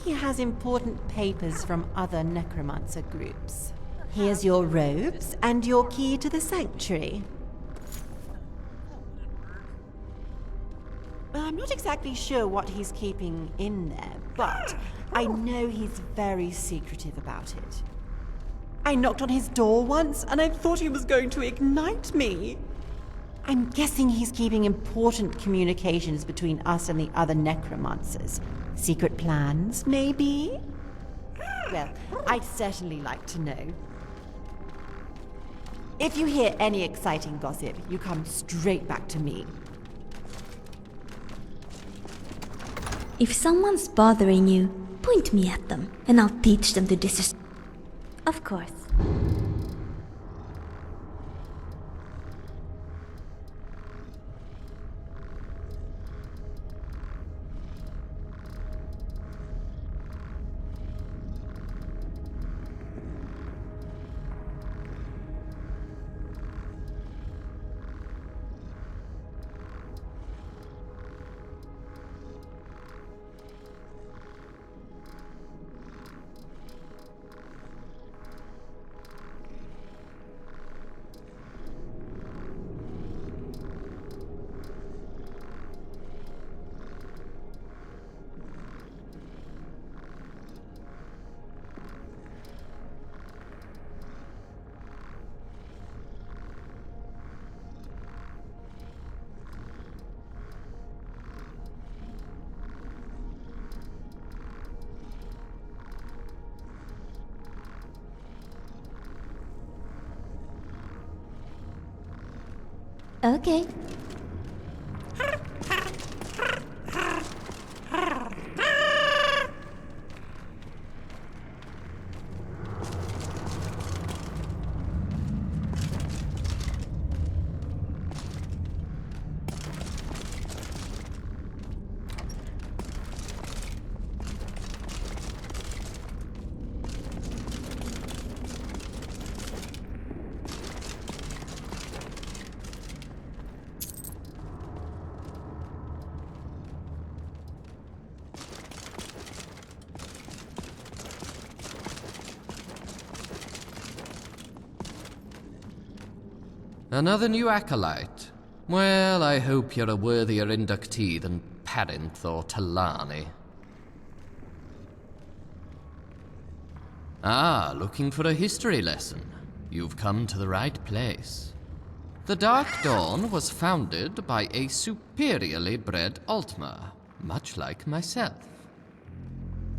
he has important papers from other necromancer groups. Here's your robes and your key to the sanctuary. I'm not exactly sure what he's keeping in there, but I know he's very secretive about it. I knocked on his door once, and I thought he was going to ignite me. I'm guessing he's keeping important communications between us and the other necromancers. Secret plans, maybe? Well, I'd certainly like to know. If you hear any exciting gossip, you come straight back to me. If someone's bothering you, point me at them, and I'll teach them to disrespect. Of course. Okay. Another new acolyte. Well, I hope you're a worthier inductee than Parinth or Talani. Ah, looking for a history lesson. You've come to the right place. The Dark Dawn was founded by a superiorly bred Altmer, much like myself.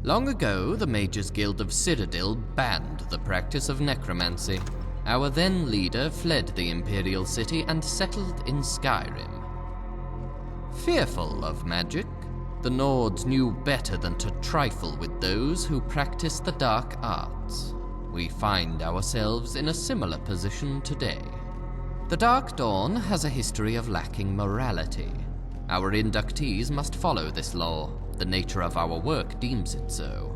Long ago, the Mages Guild of Citadel banned the practice of necromancy. Our then leader fled the Imperial City and settled in Skyrim. Fearful of magic, the Nords knew better than to trifle with those who practice the dark arts. We find ourselves in a similar position today. The Dark Dawn has a history of lacking morality. Our inductees must follow this law. The nature of our work deems it so.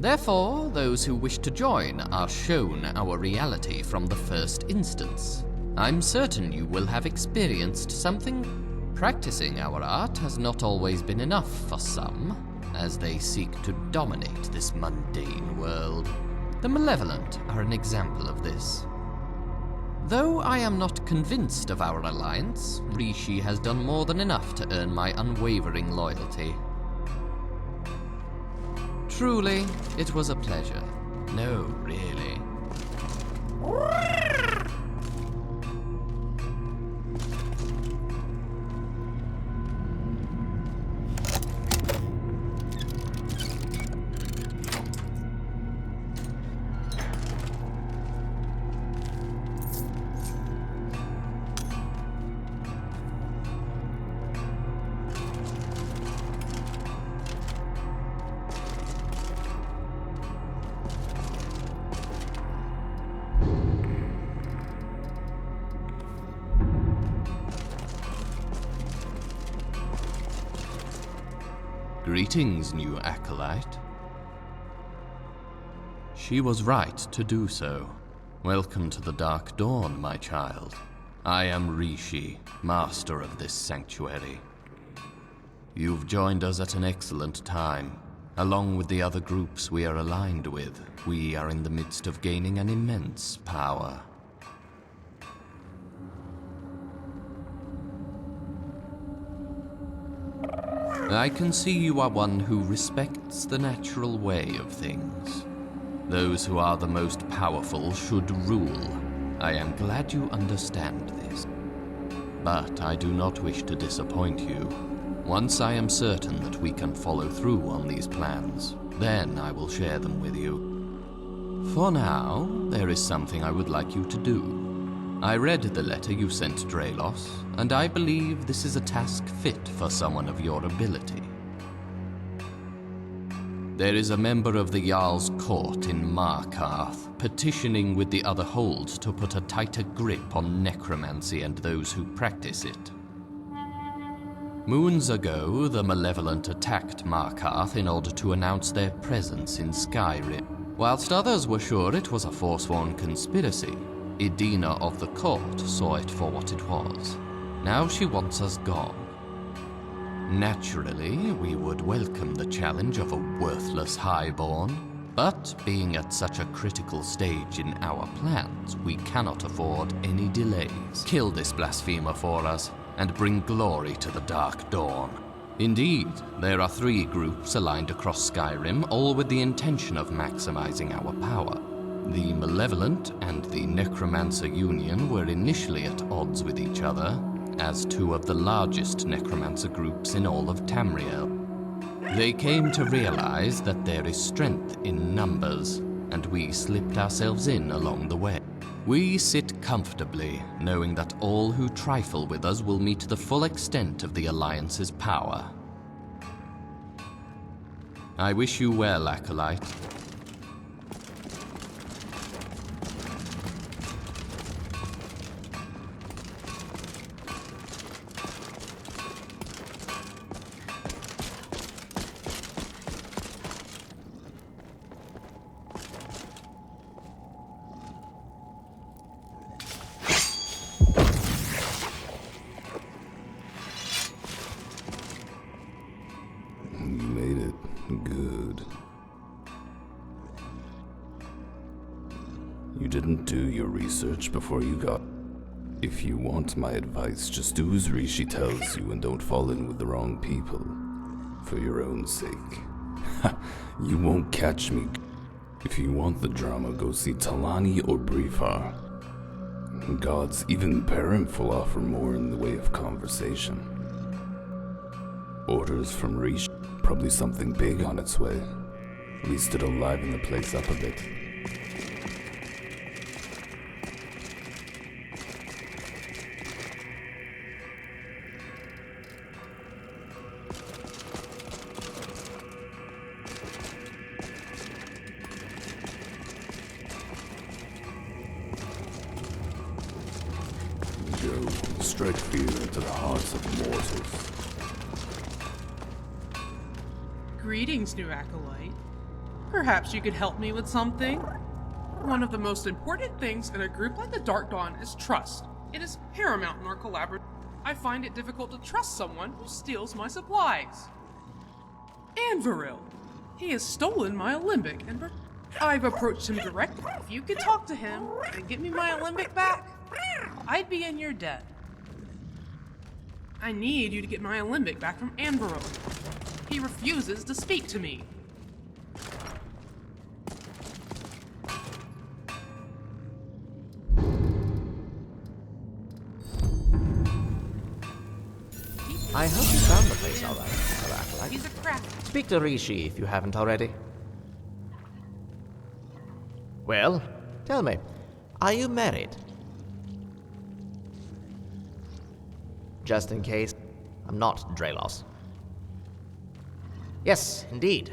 Therefore, those who wish to join are shown our reality from the first instance. I'm certain you will have experienced something. Practicing our art has not always been enough for some, as they seek to dominate this mundane world. The Malevolent are an example of this. Though I am not convinced of our alliance, Rishi has done more than enough to earn my unwavering loyalty. Truly, it was a pleasure. No, really. Greetings, new acolyte. She was right to do so. Welcome to the Dark Dawn, my child. I am Rishi, master of this sanctuary. You've joined us at an excellent time. Along with the other groups we are aligned with, we are in the midst of gaining an immense power. I can see you are one who respects the natural way of things. Those who are the most powerful should rule. I am glad you understand this. But I do not wish to disappoint you. Once I am certain that we can follow through on these plans, then I will share them with you. For now, there is something I would like you to do. I read the letter you sent Dralos, and I believe this is a task fit for someone of your ability. There is a member of the Jarl's court in Markarth petitioning with the other holds to put a tighter grip on necromancy and those who practice it. Moons ago, the Malevolent attacked Markarth in order to announce their presence in Skyrim. Whilst others were sure it was a forsworn conspiracy, Idina of the court saw it for what it was. Now she wants us gone. Naturally, we would welcome the challenge of a worthless highborn, but being at such a critical stage in our plans, we cannot afford any delays. Kill this blasphemer for us, and bring glory to the Dark Dawn. Indeed, there are 3 groups aligned across Skyrim, all with the intention of maximizing our power. The Malevolent and the Necromancer Union were initially at odds with each other, as 2 of the largest necromancer groups in all of Tamriel. They came to realize that there is strength in numbers, and we slipped ourselves in along the way. We sit comfortably, knowing that all who trifle with us will meet the full extent of the Alliance's power. I wish you well, Acolyte. Good. You didn't do your research before you got... If you want my advice, just do as Rishi tells you and don't fall in with the wrong people. For your own sake. You won't catch me. If you want the drama, go see Talani or Brifar. Gods, even Paramp will offer more in the way of conversation. Orders from Rishi. Probably something big on its way. At least it'll liven the place up a bit. Go, strike fear into the hearts of mortals. Greetings, new acolyte. Perhaps you could help me with something? One of the most important things in a group like the Dark Dawn is trust. It is paramount in our collaboration. I find it difficult to trust someone who steals my supplies. Anviril. He has stolen my Alembic, and I've approached him directly. If you could talk to him and get me my Alembic back, I'd be in your debt. I need you to get my Alembic back from Anviril. He refuses to speak to me. I hope you found the place all right, Mr. Acolyte. He's a crack. Speak to Rishi if you haven't already. Well, tell me, are you married? Just in case, I'm not Dralos. Yes, indeed.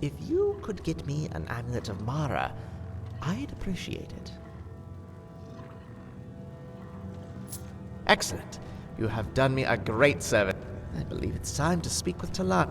If you could get me an amulet of Mara, I'd appreciate it. Excellent. You have done me a great service. I believe it's time to speak with Talan.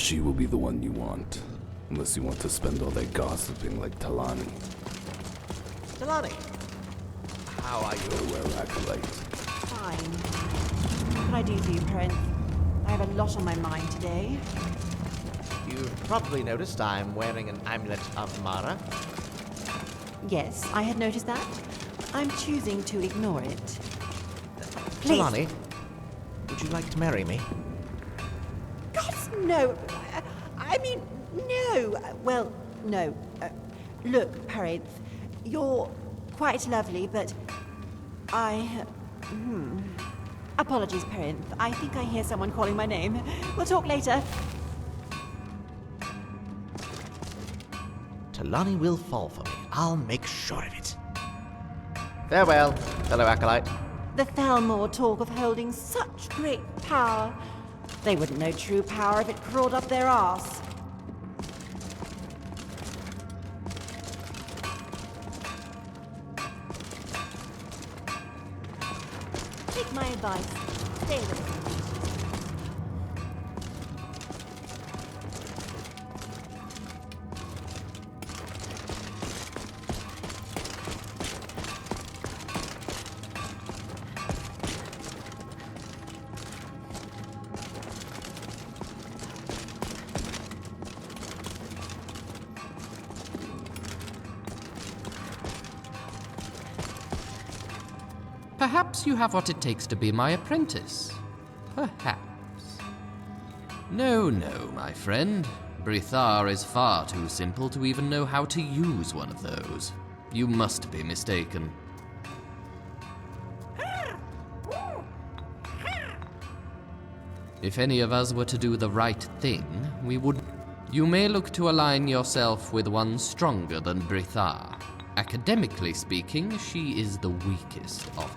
she will be the one you want. Unless you want to spend all day gossiping like Talani. Delani, how are you? Farewell, Acolyte. Fine. What can I do for you, Prince? I have a lot on my mind today. You've probably noticed I'm wearing an amulet of Mara. Yes, I had noticed that. I'm choosing to ignore it. Please. Delani, would you like to marry me? Gods, no. I mean, no. Well, no. Look, Prince, you're quite lovely, but I... Apologies, Prince. I think I hear someone calling my name. We'll talk later. Talani will fall for me. I'll make sure of it. Farewell, fellow acolyte. The Thalmor talk of holding such great power. They wouldn't know true power if it crawled up their arse. Take my advice. Stay with me. Perhaps you have what it takes to be my apprentice. Perhaps. No, my friend. Brithar is far too simple to even know how to use one of those. You must be mistaken. If any of us were to do the right thing, we would... You may look to align yourself with one stronger than Brithar. Academically speaking, she is the weakest of...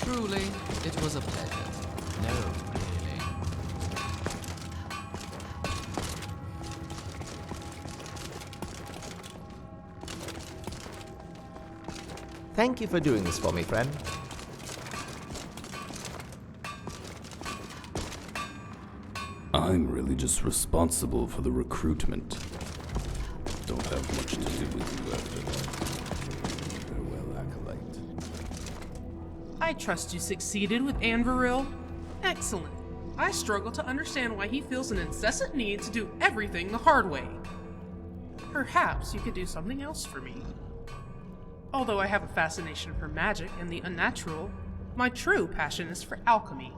Truly, it was a pleasure. No, really. Thank you for doing this for me, friend. I'm really just responsible for the recruitment. Don't have much to do with you after that. Farewell, Acolyte. I trust you succeeded with Anviril. Excellent. I struggle to understand why he feels an incessant need to do everything the hard way. Perhaps you could do something else for me. Although I have a fascination for magic and the unnatural, my true passion is for alchemy.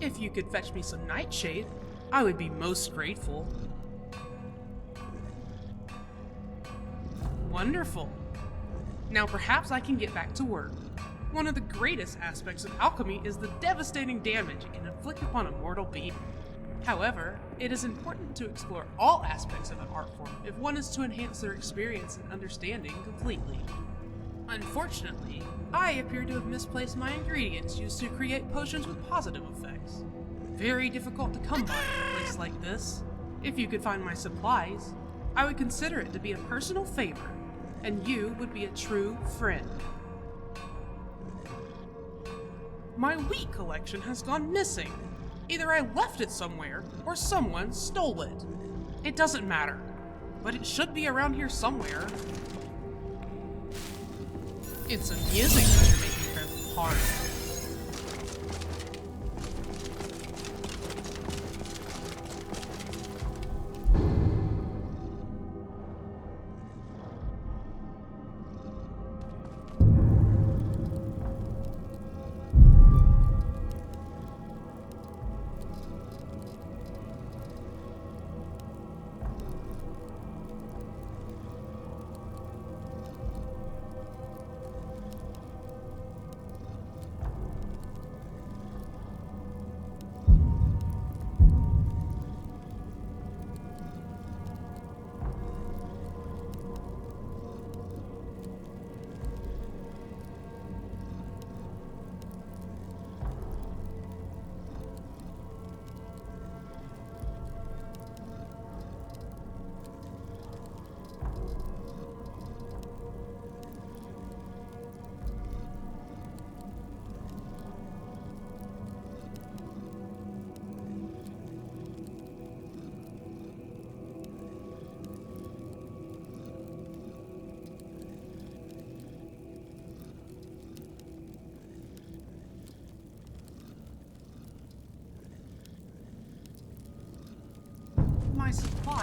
If you could fetch me some nightshade, I would be most grateful. Wonderful. Now perhaps I can get back to work. One of the greatest aspects of alchemy is the devastating damage it can inflict upon a mortal being. However, it is important to explore all aspects of an art form if one is to enhance their experience and understanding completely. Unfortunately, I appear to have misplaced my ingredients used to create potions with positive effects. Very difficult to come by in a place like this. If you could find my supplies, I would consider it to be a personal favor, and you would be a true friend. My wheat collection has gone missing. Either I left it somewhere, or someone stole it. It doesn't matter, but it should be around here somewhere. It's amusing that you're making friends hard.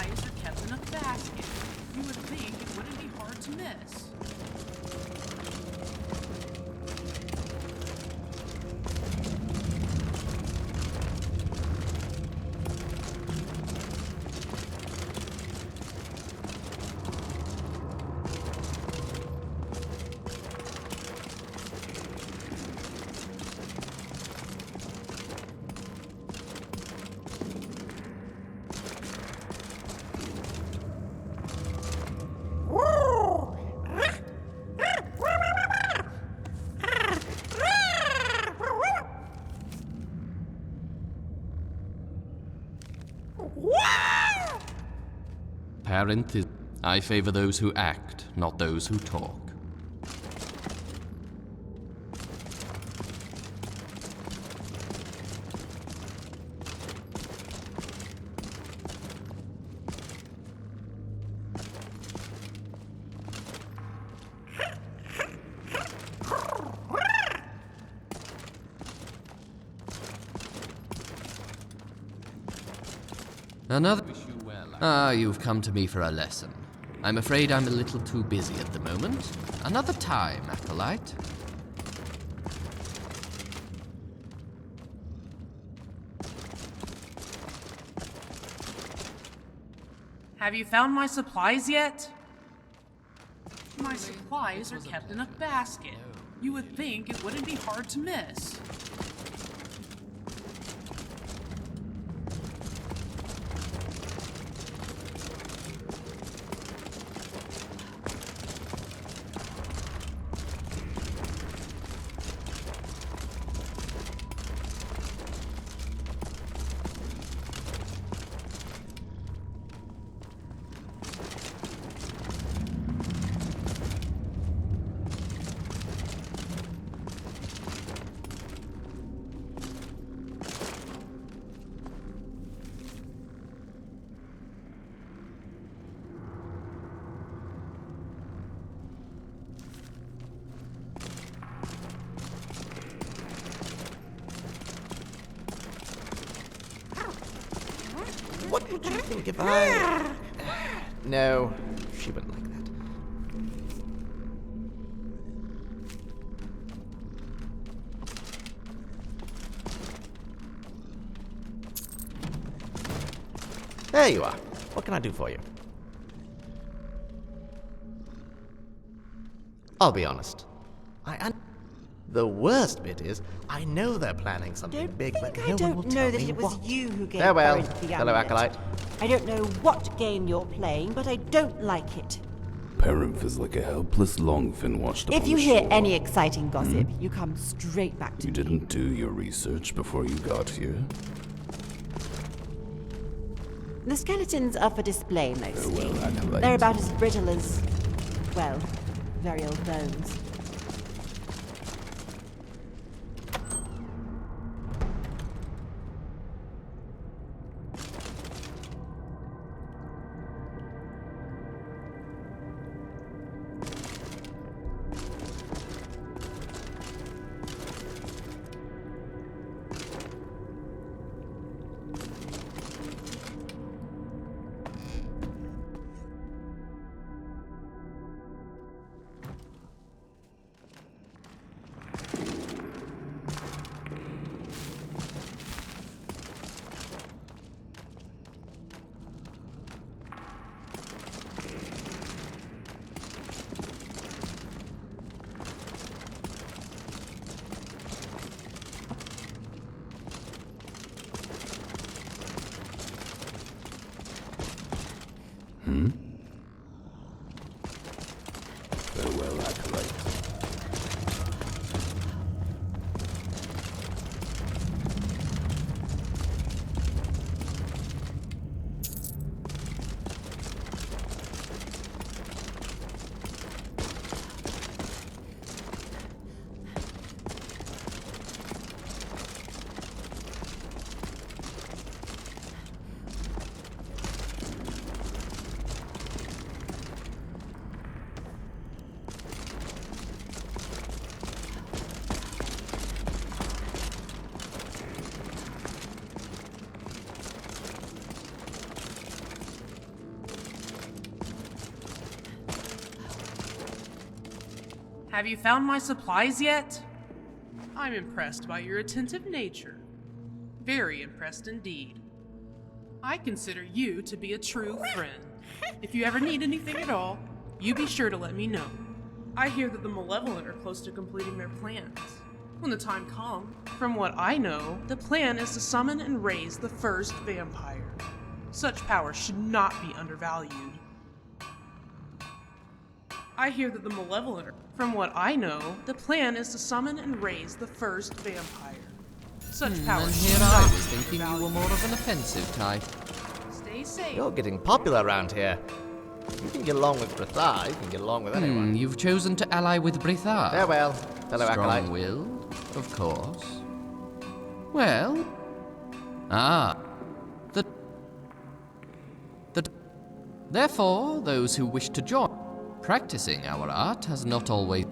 supplies are kept in a basket. You would think it wouldn't be hard to miss. I favor those who act, not those who talk. Another... you've come to me for a lesson. I'm afraid I'm a little too busy at the moment. Another time, Acolyte. Have you found my supplies yet? My supplies are kept in a basket. You would think it wouldn't be hard to miss. What would you think if I... No, she wouldn't like that. There you are. What can I do for you? I'll be honest. The worst bit is, I know they're planning something Don't big, think but I no one don't will know tell that me it was what. you who gave Farewell, Courage the fellow amulet. acolyte. I don't know what game you're playing, but I don't like it. Perimph is like a helpless longfin washed upon If you the hear shore. any exciting gossip, you come straight back to You me. didn't do your research before you got here? The skeletons are for display mostly. Farewell, acolyte. They're about as brittle as, well, very old bones. Have you found my supplies yet? I'm impressed by your attentive nature. Very impressed indeed. I consider you to be a true friend. If you ever need anything at all, you be sure to let me know. I hear that the Malevolent are close to completing their plans. When the time comes, from what I know, the plan is to summon and raise the first vampire. Such power should not be undervalued. I hear that the Malevolent, from what I know, the plan is to summon and raise the first vampire. Such power And should here not I be was thinking you were undervalued. more of an offensive type. Stay safe. You're getting popular around here. You can get along with Brithar, you can get along with anyone. You've chosen to ally with Brithar. Farewell, fellow acolyte. Strong-willed, of course. Well... Therefore, those who wish to join, practicing our art has not always...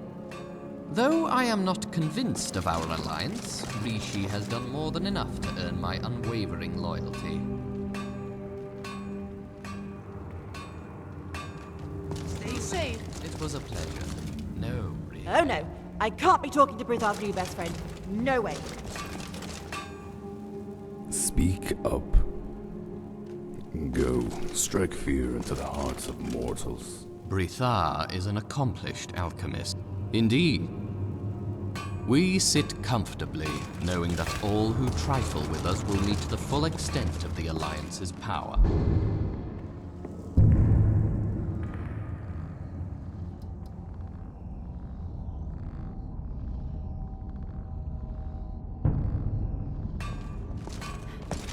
Though I am not convinced of our alliance, Rishi has done more than enough to earn my unwavering loyalty. Stay safe. It was a pleasure. No, really. Oh no, I can't be talking to Brithar's new best friend. No way. Speak up. Go, strike fear into the hearts of mortals. Brithar is an accomplished alchemist. Indeed. We sit comfortably, knowing that all who trifle with us will meet the full extent of the Alliance's power.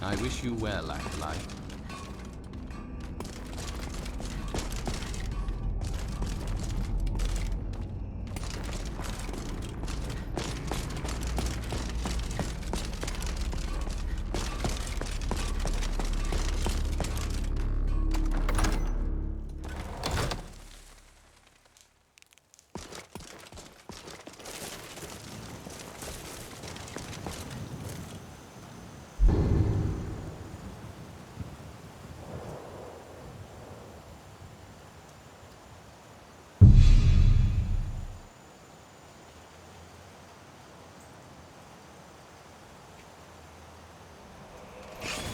I wish you well, Acolyte.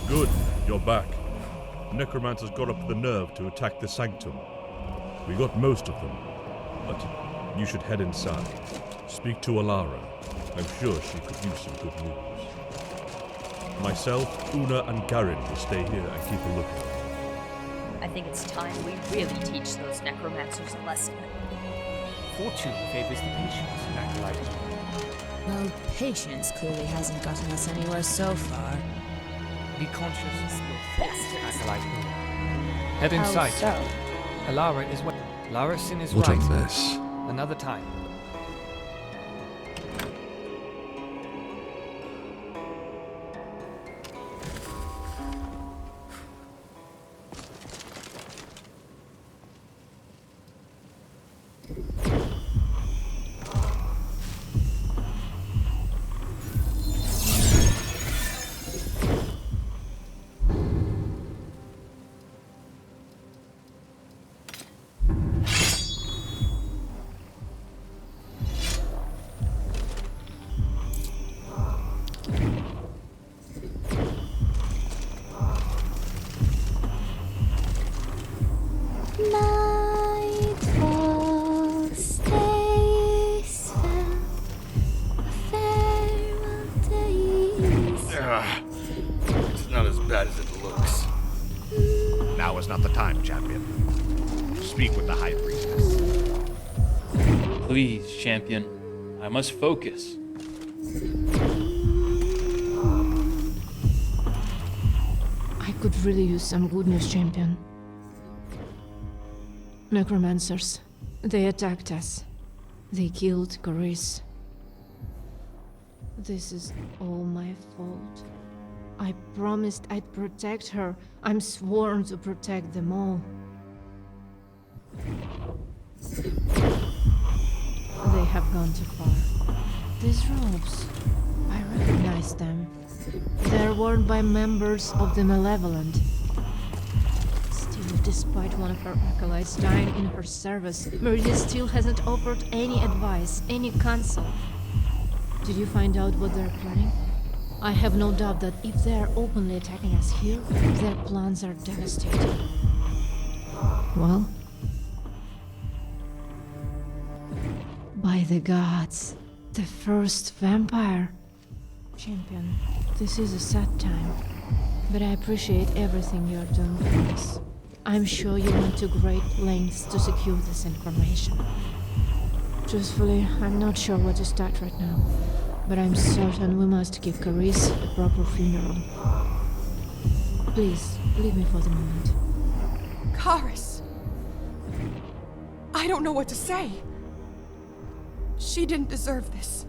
Good, you're back. Necromancers got up the nerve to attack the Sanctum. We got most of them, but you should head inside. Speak to Alara. I'm sure she could use some good news. Myself, Una, and Garin will stay here and keep a lookout. I think it's time we really teach those necromancers a lesson. Fortune favors the patient, Acolyte. Well, patience clearly hasn't gotten us anywhere so far. Be conscious of your thoughts, Acolyte. Head How inside. so? Alara is well. Larasin is What right. a mess. Another time. Nightfall stays fell, farewell days. It's not as bad as it looks. Now is not the time, champion. Speak with the High Priestess. Please, champion. I must focus. I could really use some good news, champion. Necromancers. They attacked us. They killed Garis. This is all my fault. I promised I'd protect her. I'm sworn to protect them all. They have gone too far. These robes, I recognize them. They're worn by members of the Malevolent. Still, Despite one of her acolytes dying in her service, Meridia still hasn't offered any advice, any counsel. Did you find out what they're planning? I have no doubt that if they're openly attacking us here, their plans are devastating. Well, by the gods, the first vampire. Champion, this is a sad time, but I appreciate everything you're doing for us. I'm sure you went to great lengths to secure this information. Truthfully, I'm not sure where to start right now, but I'm certain we must give Carice a proper funeral. Please, leave me for the moment. Carice! I don't know what to say. She didn't deserve this.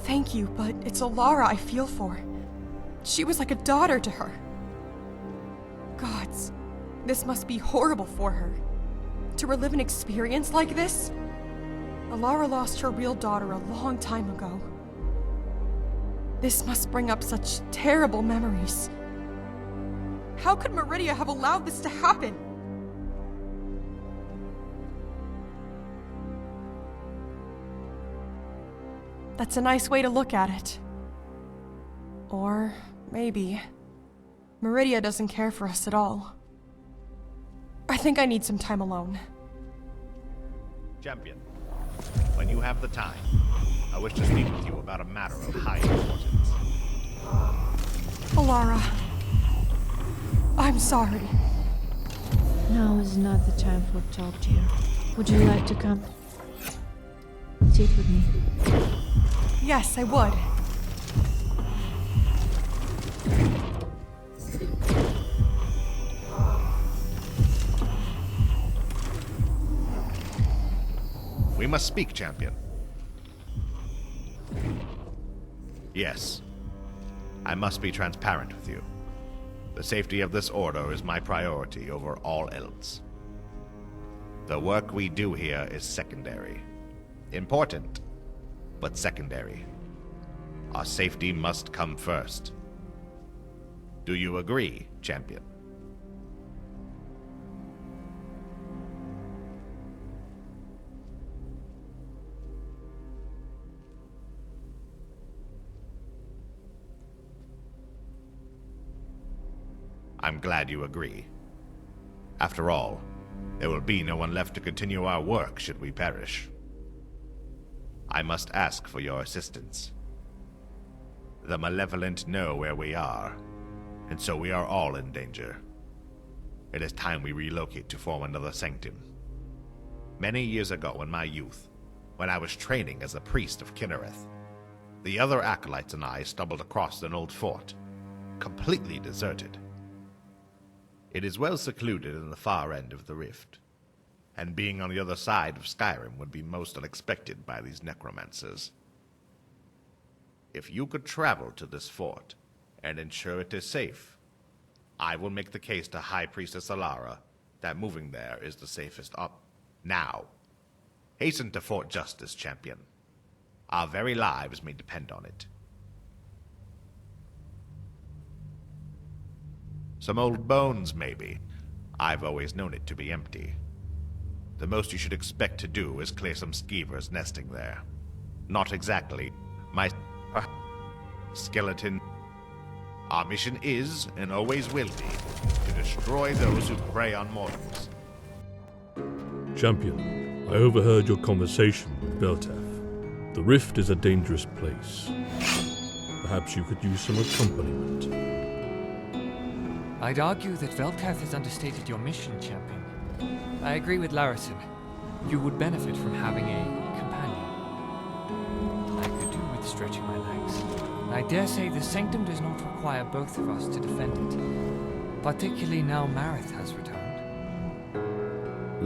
Thank you, but it's Alara I feel for. She was like a daughter to her. Gods, this must be horrible for her. To relive an experience like this? Alara lost her real daughter a long time ago. This must bring up such terrible memories. How could Meridia have allowed this to happen? That's a nice way to look at it. Or maybe Meridia doesn't care for us at all. I think I need some time alone. Champion, when you have the time, I wish to speak with you about a matter of high importance. Alara, I'm sorry. Now is not the time for talk, dear. Would you like to come sit with me? Yes, I would. We must speak, Champion. Yes. I must be transparent with you. The safety of this order is my priority over all else. The work we do here is secondary. Important, but secondary. Our safety must come first. Do you agree, Champion? I'm glad you agree. After all, there will be no one left to continue our work should we perish. I must ask for your assistance. The malevolent know where we are, and so we are all in danger. It is time we relocate to form another sanctum. Many years ago in my youth, when I was training as a priest of Kinnereth, the other acolytes and I stumbled across an old fort, completely deserted. It is well secluded in the far end of the rift, and being on the other side of Skyrim would be most unexpected by these necromancers. If you could travel to this fort and ensure it is safe, I will make the case to High Priestess Alara that moving there is the safest Now, hasten to Fort Justice, Champion. Our very lives may depend on it. Some old bones, maybe. I've always known it to be empty. The most you should expect to do is clear some skeevers nesting there. Not exactly my skeleton. Our mission is, and always will be, to destroy those who prey on mortals. Champion, I overheard your conversation with Beltef. The rift is a dangerous place. Perhaps you could use some accompaniment. I'd argue that Velkath has understated your mission, Champion. I agree with LoreRim. You would benefit from having a companion. I could do with stretching my legs. I dare say the Sanctum does not require both of us to defend it, particularly now Marith has returned.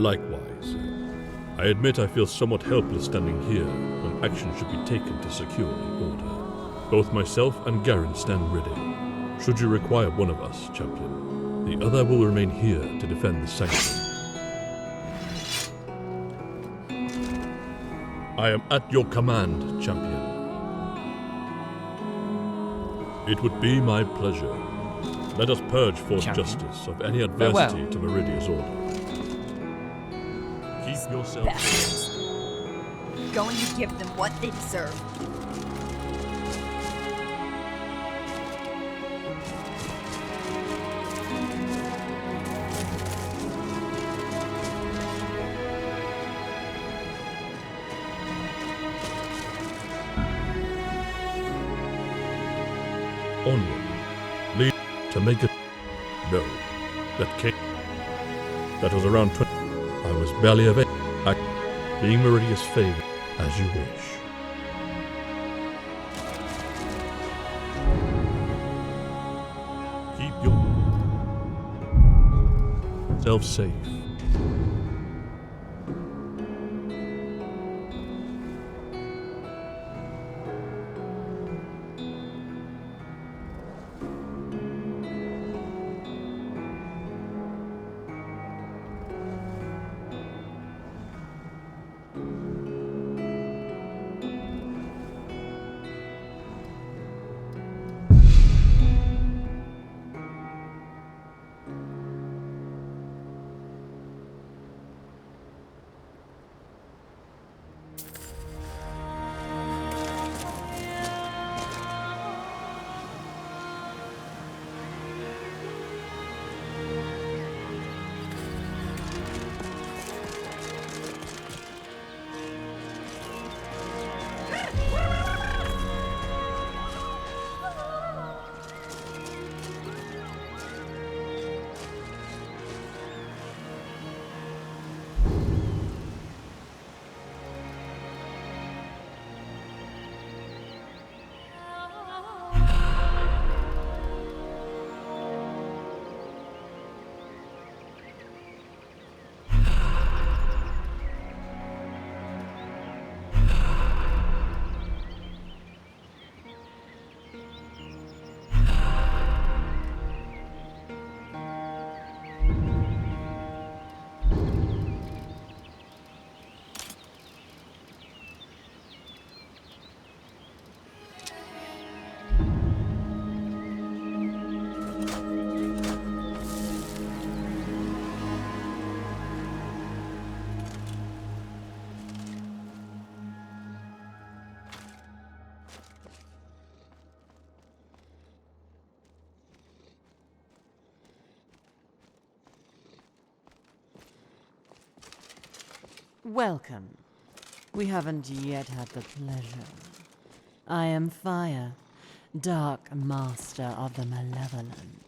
Likewise. I admit I feel somewhat helpless standing here when action should be taken to secure the order. Both myself and Garen stand ready. Should you require one of us, Champion, the other will remain here to defend the Sanctum. I am at your command, Champion. It would be my pleasure. Let us purge Fort Champion. Justice of any Farewell. adversity to Meridia's order. Keep yourself Bastards. Going to give them what they deserve. onward. Lead to make it. No. That came. That was around 20. I was barely of age. Being Meridia's favor, as you wish. Keep yourself safe. Welcome. We haven't yet had the pleasure. I am Fire, Dark Master of the Malevolent.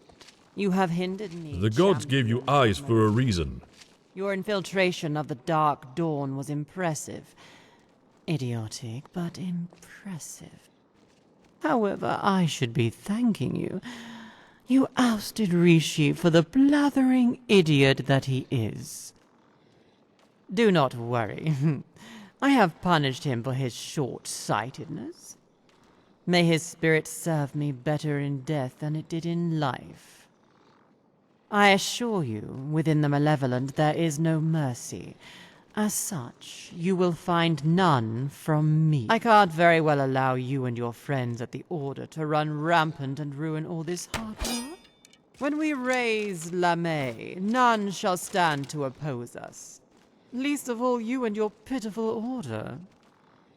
You have hindered me. The gods gave you eyes for a reason. Your infiltration of the Dark Dawn was impressive. Idiotic, but impressive. However, I should be thanking you. You ousted Rishi for the blathering idiot that he is. Do not worry. I have punished him for his short-sightedness. May his spirit serve me better in death than it did in life. I assure you, within the Malevolent there is no mercy. As such, you will find none from me. I can't very well allow you and your friends at the Order to run rampant and ruin all this hard work. When we raise LaMay, none shall stand to oppose us. Least of all you and your pitiful order.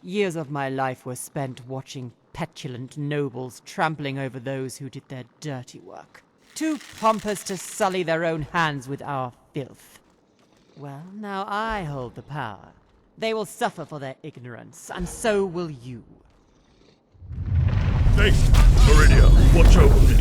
Years of my life were spent watching petulant nobles trampling over those who did their dirty work. Too pompous to sully their own hands with our filth. Well, now I hold the power. They will suffer for their ignorance, and so will you. Hey, Meridia, watch over me.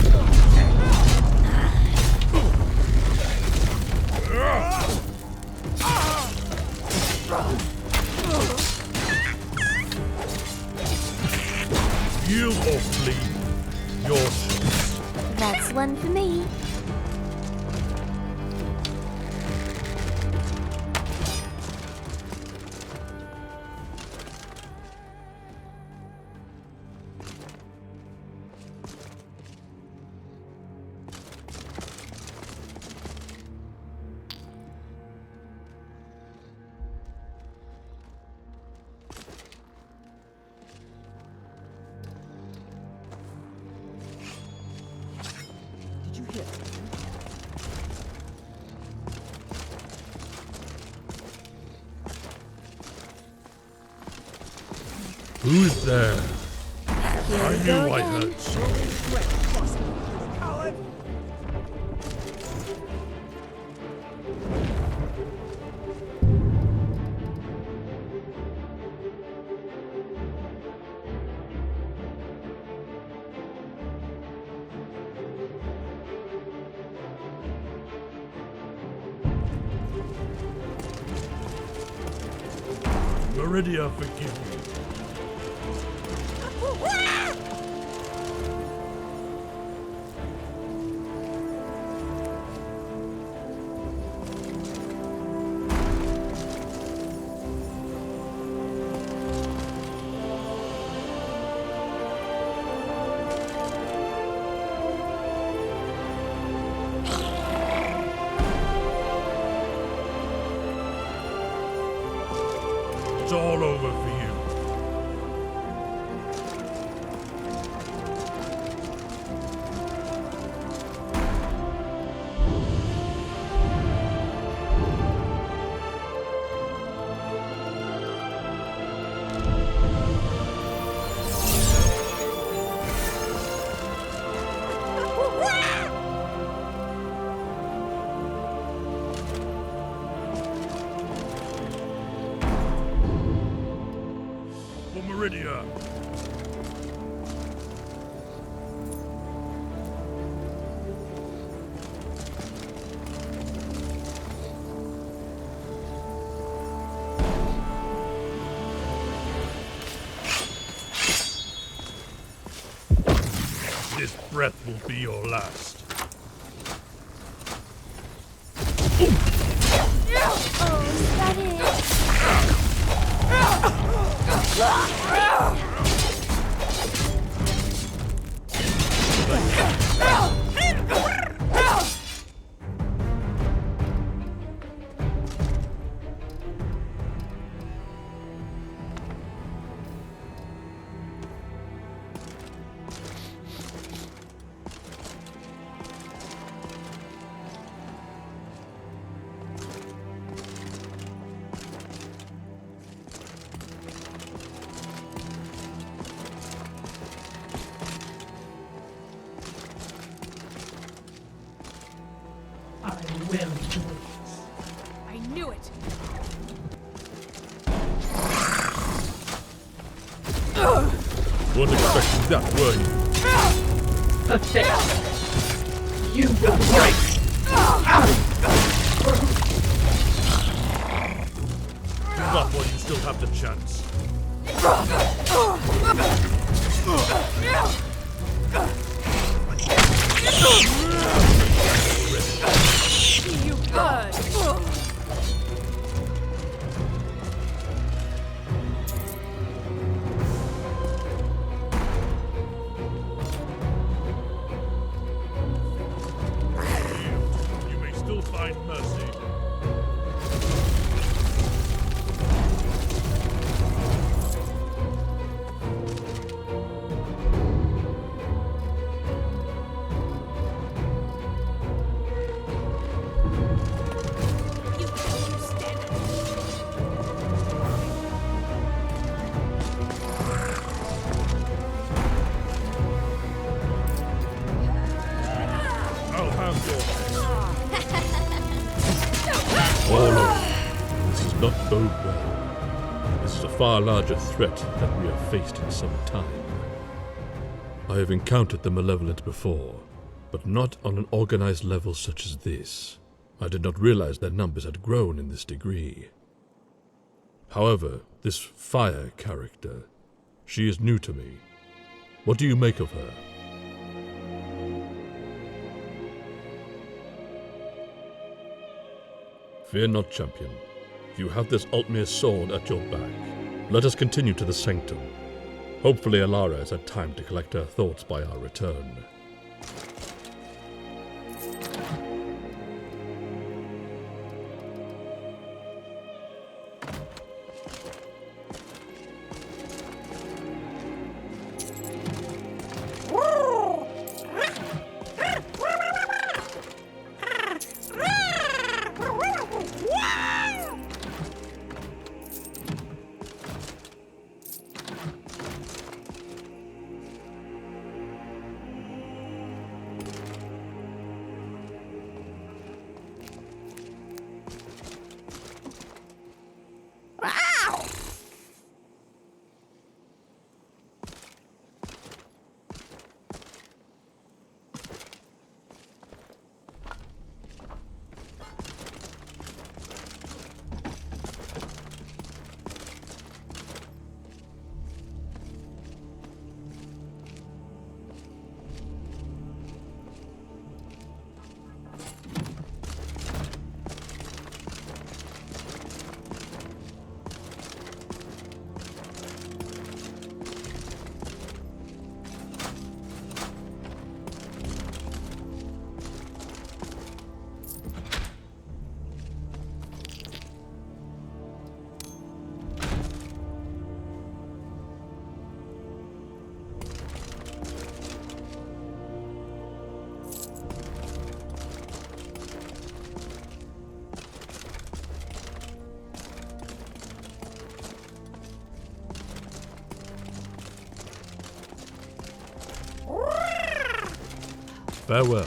You or flee, your choice. That's one for me. Who's there? I knew I heard something. Meridia, forgive me. It's all over for you. For Meridia. This breath will be your last. Oh, is that it? I knew it! Weren't expecting that, were you? Pathetic. You will break. Give up while you still have the chance. You good! You may still find mercy. I'll have your all over. This is not bode well. This is a far larger threat than we have faced in some time. I have encountered the malevolent before, but not on an organized level such as this. I did not realize their numbers had grown in this degree. However, this fire character, she is new to me. What do you make of her? Fear not, champion. You have this Altmere sword at your back. Let us continue to the sanctum. Hopefully Alara has had time to collect her thoughts by our return. Farewell.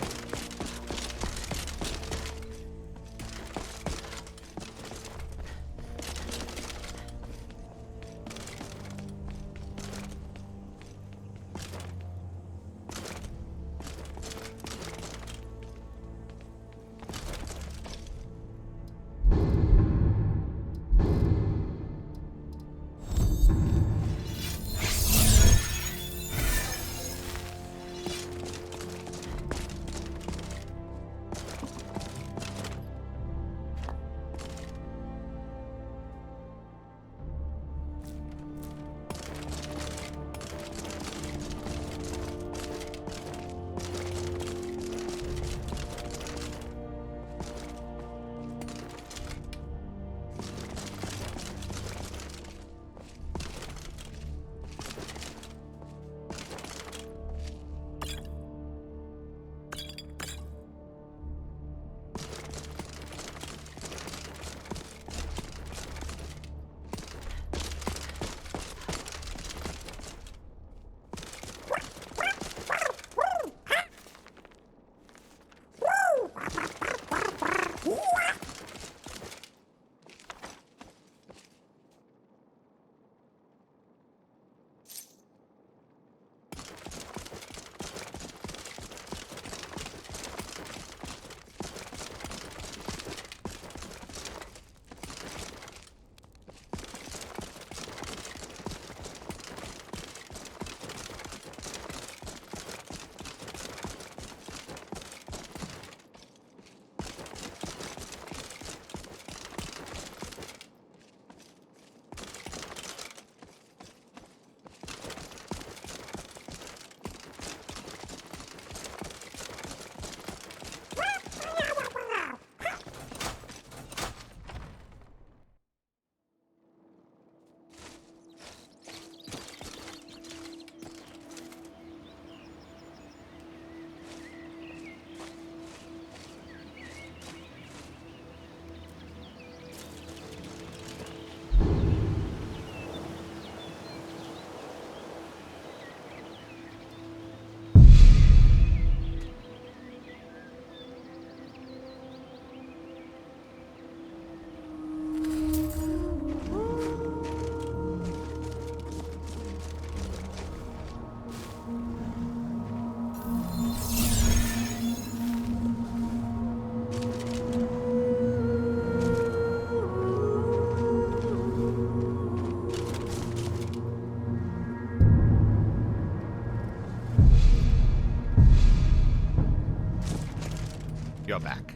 You're back.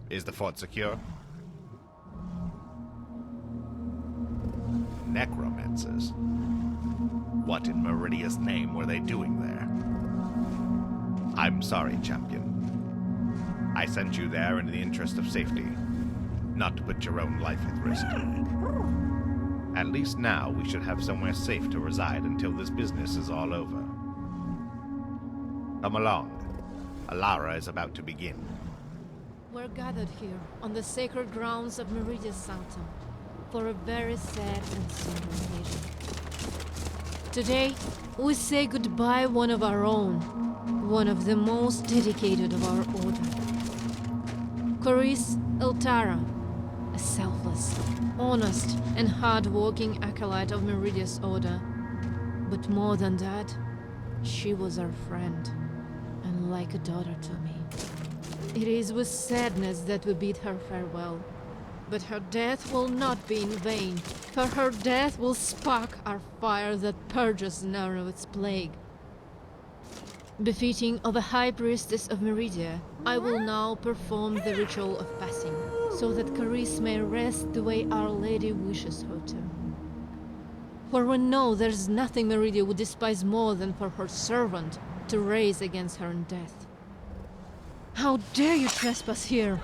Is the fort secure? Necromancers? What in Meridia's name were they doing there? I'm sorry, champion. I sent you there in the interest of safety, not to put your own life at risk. At least now we should have somewhere safe to reside until this business is all over. Come along. Alara is about to begin. We're gathered here on the sacred grounds of Meridia's sanctum for a very sad and somber occasion. Today, we say goodbye one of our own, one of the most dedicated of our order. Carice Eltara, a selfless, honest, and hard-working acolyte of Meridia's order. But more than that, she was our friend, and like a daughter to me. It is with sadness that we bid her farewell. But her death will not be in vain, for her death will spark our fire that purges Narrow's plague. Befitting of a high priestess of Meridia, I will now perform the ritual of passing, so that Carice may rest the way Our Lady wishes her to. For we know there's nothing Meridia would despise more than for her servant to raise against her in death. How dare you trespass here?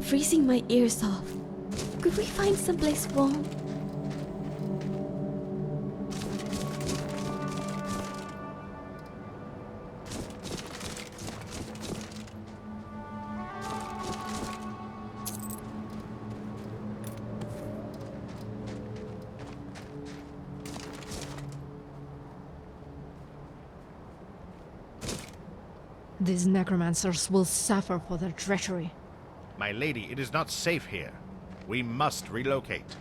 freezing my ears off. Could we find someplace warm? These necromancers will suffer for their treachery. My lady, it is not safe here. We must relocate.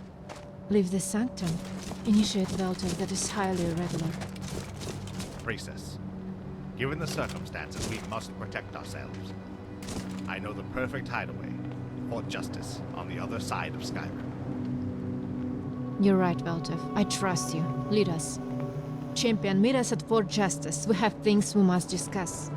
Leave the sanctum. Initiate Velter that is highly irregular. Priestess, given the circumstances, we must protect ourselves. I know the perfect hideaway for justice on the other side of Skyrim. You're right, Veltev. I trust you. Lead us. Champion, meet us at Fort Justice. We have things we must discuss.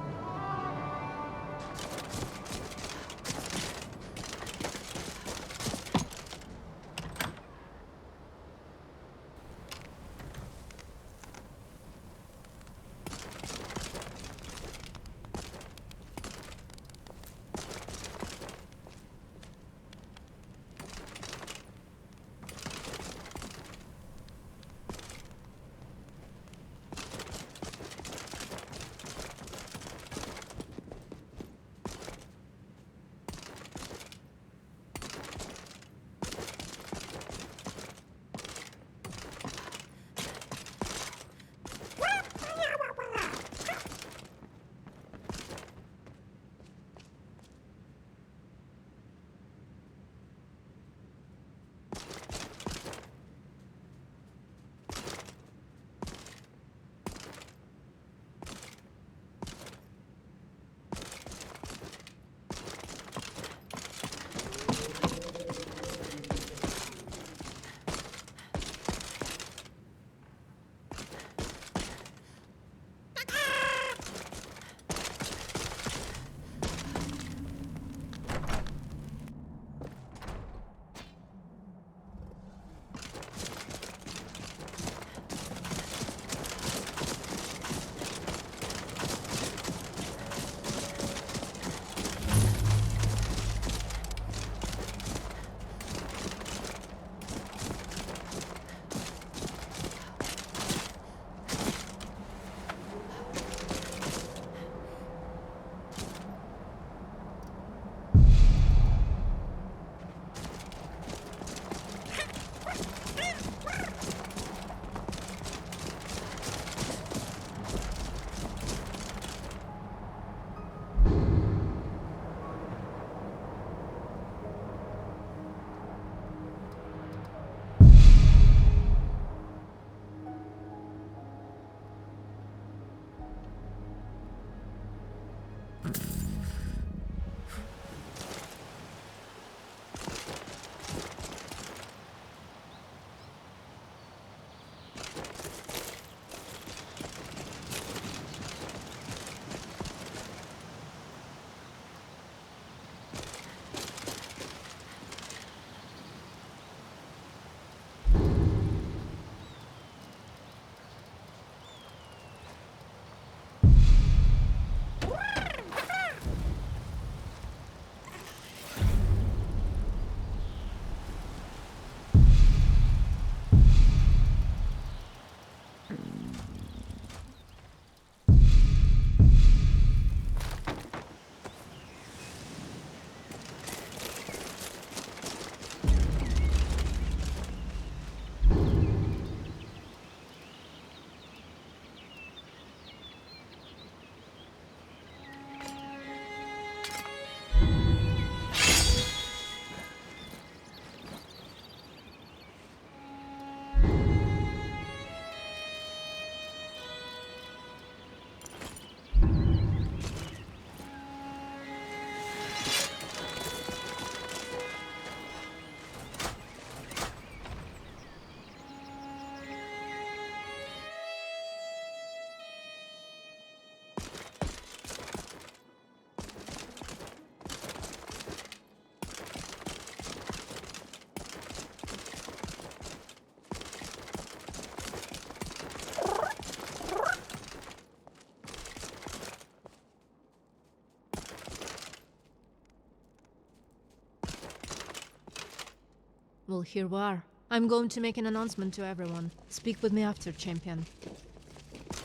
Well, here we are. I'm going to make an announcement to everyone. Speak with me after, champion.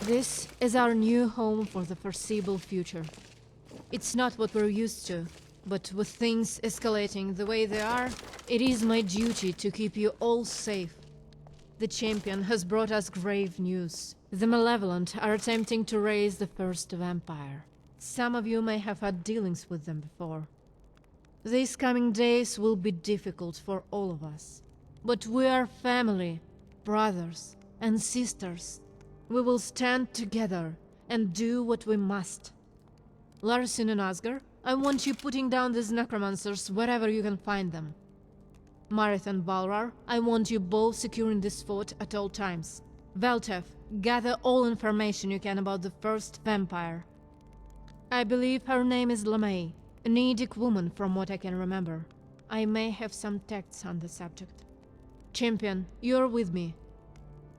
This is our new home for the foreseeable future. It's not what we're used to, but with things escalating the way they are, it is my duty to keep you all safe. The champion has brought us grave news. The malevolent are attempting to raise the first vampire. Some of you may have had dealings with them before. These coming days will be difficult for all of us. But we are family, brothers, and sisters. We will stand together and do what we must. Larson and Asger, I want you putting down these necromancers wherever you can find them. Marith and Valrar, I want you both securing this fort at all times. Veltev, gather all information you can about the first vampire. I believe her name is LeMay, a Nedic woman from what I can remember. I may have some texts on the subject. Champion, you're with me.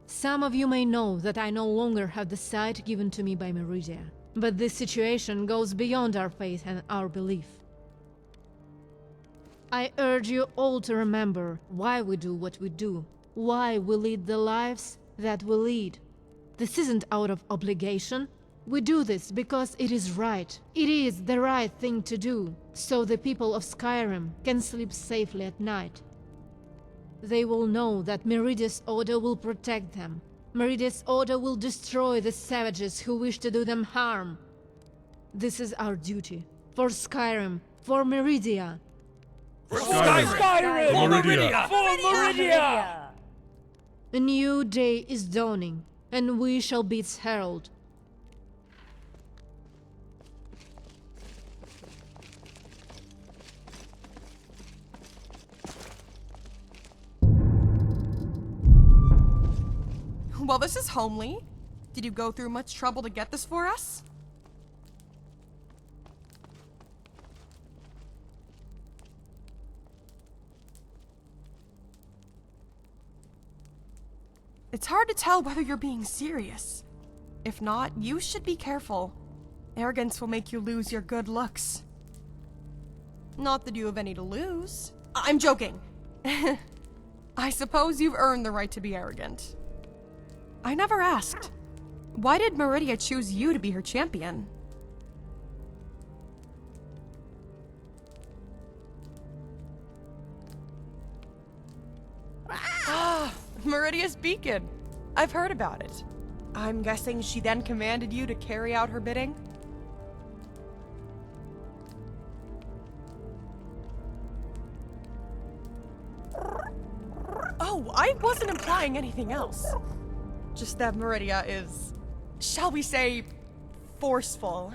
Some of you may know that I no longer have the sight given to me by Meridia, but this situation goes beyond our faith and our belief. I urge you all to remember why we do what we do, why we lead the lives that we lead. This isn't out of obligation. We do this because it is right. It is the right thing to do, so the people of Skyrim can sleep safely at night. They will know that Meridia's order will protect them. Meridia's order will destroy the savages who wish to do them harm. This is our duty. For Skyrim. For Meridia. For Skyrim! For Meridia! For Meridia! A new day is dawning, and we shall be its herald. Well, this is homely. Did you go through much trouble to get this for us? It's hard to tell whether you're being serious. If not, you should be careful. Arrogance will make you lose your good looks. Not that you have any to lose. I'm joking. I suppose you've earned the right to be arrogant. I never asked. Why did Meridia choose you to be her champion? Ah, Meridia's beacon. I've heard about it. I'm guessing she then commanded you to carry out her bidding? Oh, I wasn't implying anything else. Just that Meridia is, shall we say, forceful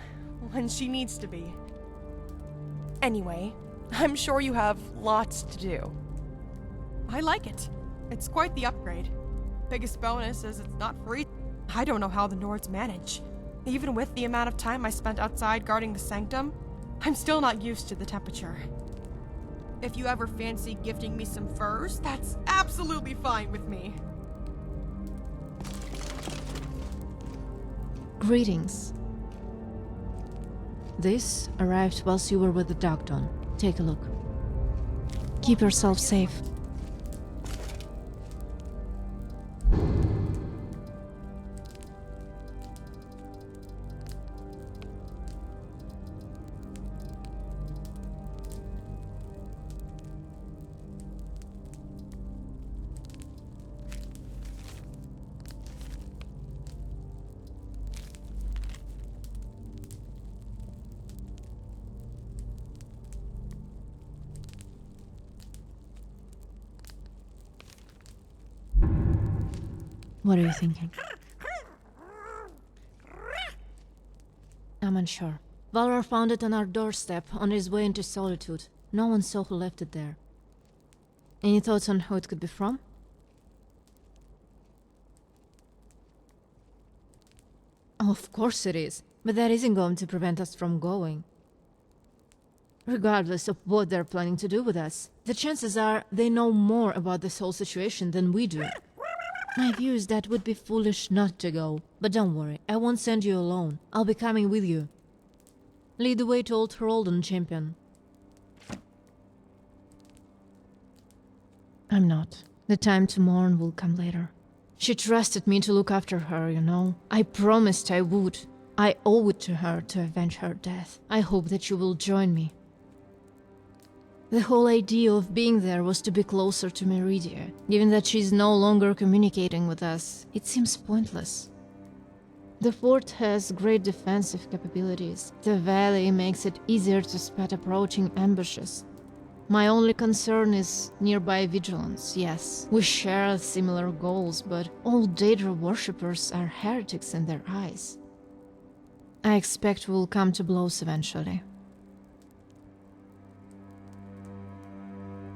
when she needs to be. Anyway, I'm sure you have lots to do. I like it. It's quite the upgrade. Biggest bonus is it's not free. I don't know how the Nords manage. Even with the amount of time I spent outside guarding the sanctum, I'm still not used to the temperature. If you ever fancy gifting me some furs, that's absolutely fine with me. Greetings. This arrived whilst you were with the Dark Dawn. Take a look. Keep yourself safe. What are you thinking? I'm unsure. Valrar found it on our doorstep on his way into Solitude. No one saw who left it there. Any thoughts on who it could be from? Oh, of course it is. But that isn't going to prevent us from going. Regardless of what they're planning to do with us, the chances are they know more about this whole situation than we do. My view is that it would be foolish not to go. But don't worry, I won't send you alone. I'll be coming with you. Lead the way to Old Heraldon, champion. I'm not. The time to mourn will come later. She trusted me to look after her, you know. I promised I would. I owe it to her to avenge her death. I hope that you will join me. The whole idea of being there was to be closer to Meridia. Given that she's no longer communicating with us, it seems pointless. The fort has great defensive capabilities. The valley makes it easier to spot approaching ambushes. My only concern is nearby vigilance, yes. We share similar goals, but all Daedra worshippers are heretics in their eyes. I expect we'll come to blows eventually.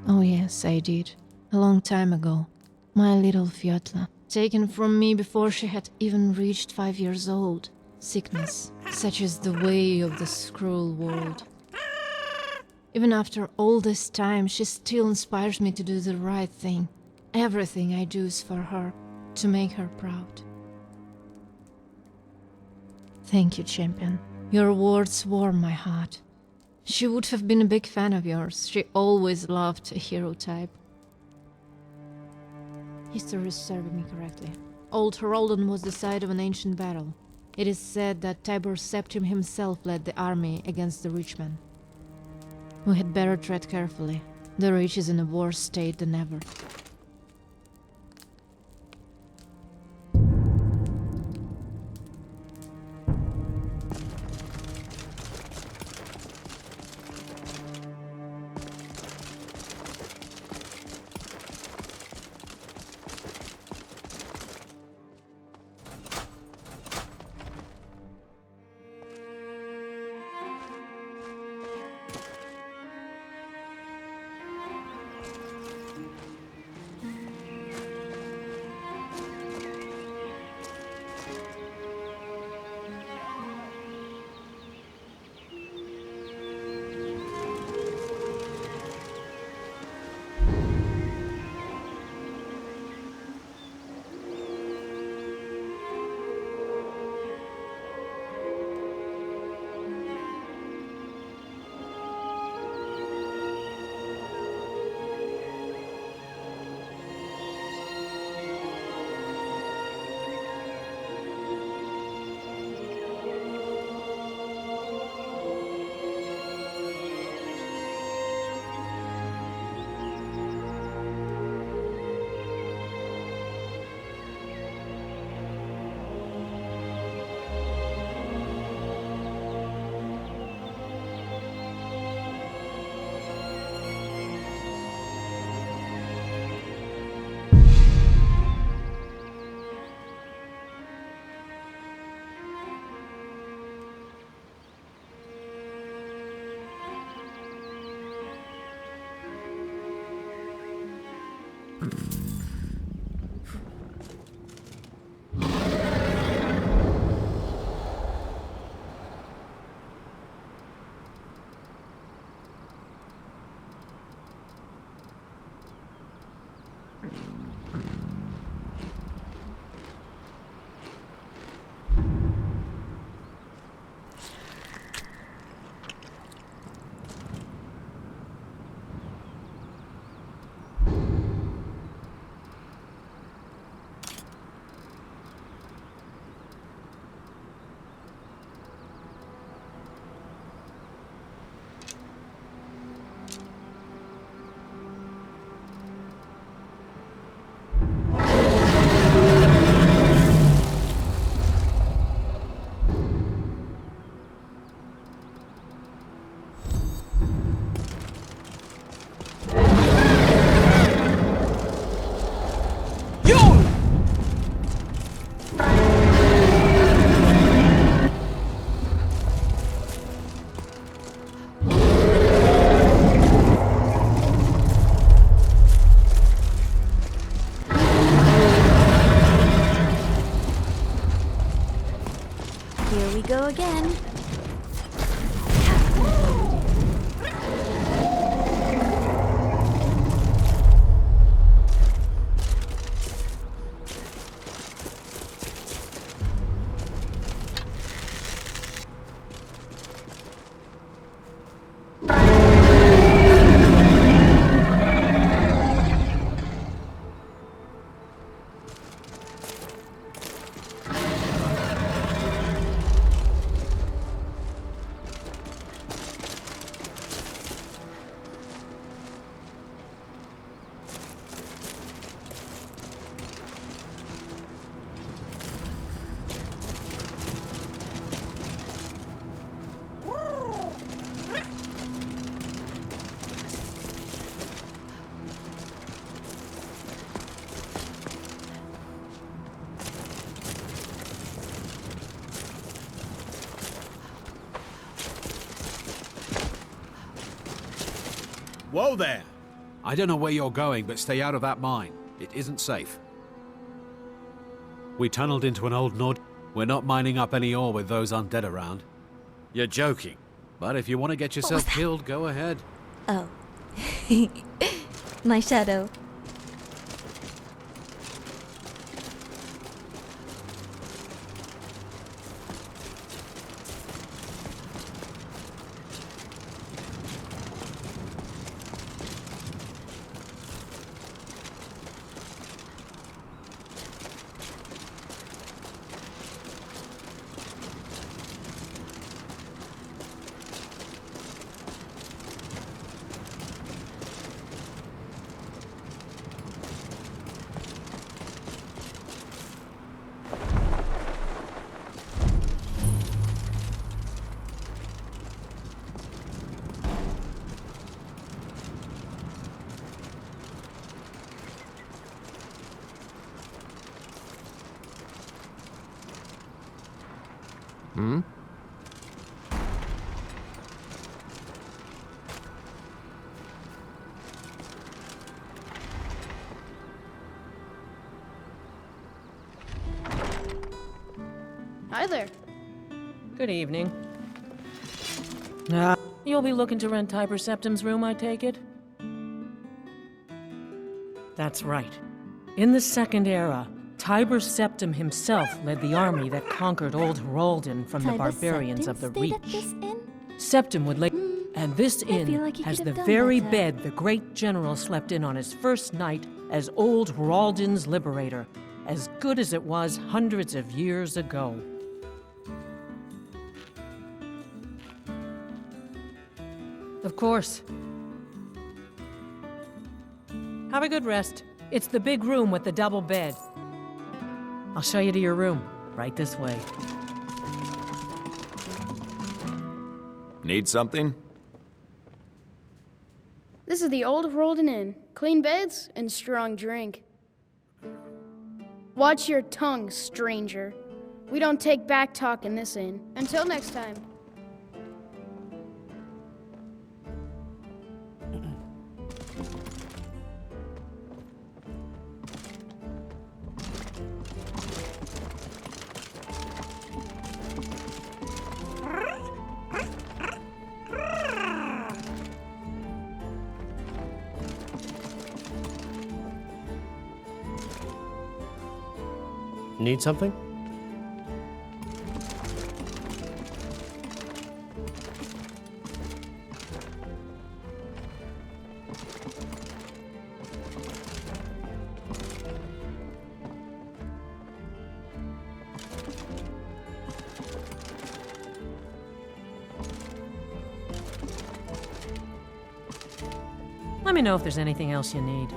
Oh yes, I did. A long time ago. My little Fjotla, taken from me before she had even reached 5 years old. Sickness, such is the way of this cruel world. Even after all this time, she still inspires me to do the right thing. Everything I do is for her, to make her proud. Thank you, champion. Your words warm my heart. She would have been a big fan of yours. She always loved a hero type. History is serving me correctly. Old Heraldon was the site of an ancient battle. It is said that Tibur Septim himself led the army against the Richmen. We had better tread carefully. The Reach is in a worse state than ever. Go again. Whoa there! I don't know where you're going, but stay out of that mine. It isn't safe. We tunneled into an old Nord. We're not mining up any ore with those undead around. You're joking. But if you want to get yourself killed, go ahead. Oh. My shadow. Hmm? Hi there. Good evening. You'll be looking to rent Tiber Septim's room, I take it? That's right. In the Second Era, Tiber Septim himself led the army that conquered Old Heraldin from the barbarians of the Reach. Septim would lay... And this inn like has could the have done very better. bed the great general slept in on his first night as Old Heraldin's liberator, as good as it was hundreds of years ago. Of course. Have a good rest. It's the big room with the double bed. I'll show you to your room. Right this way. Need something? This is the Old Heraldin Inn. Clean beds and strong drink. Watch your tongue, stranger. We don't take back talk in this inn. Until next time. Need something? Let me know if there's anything else you need.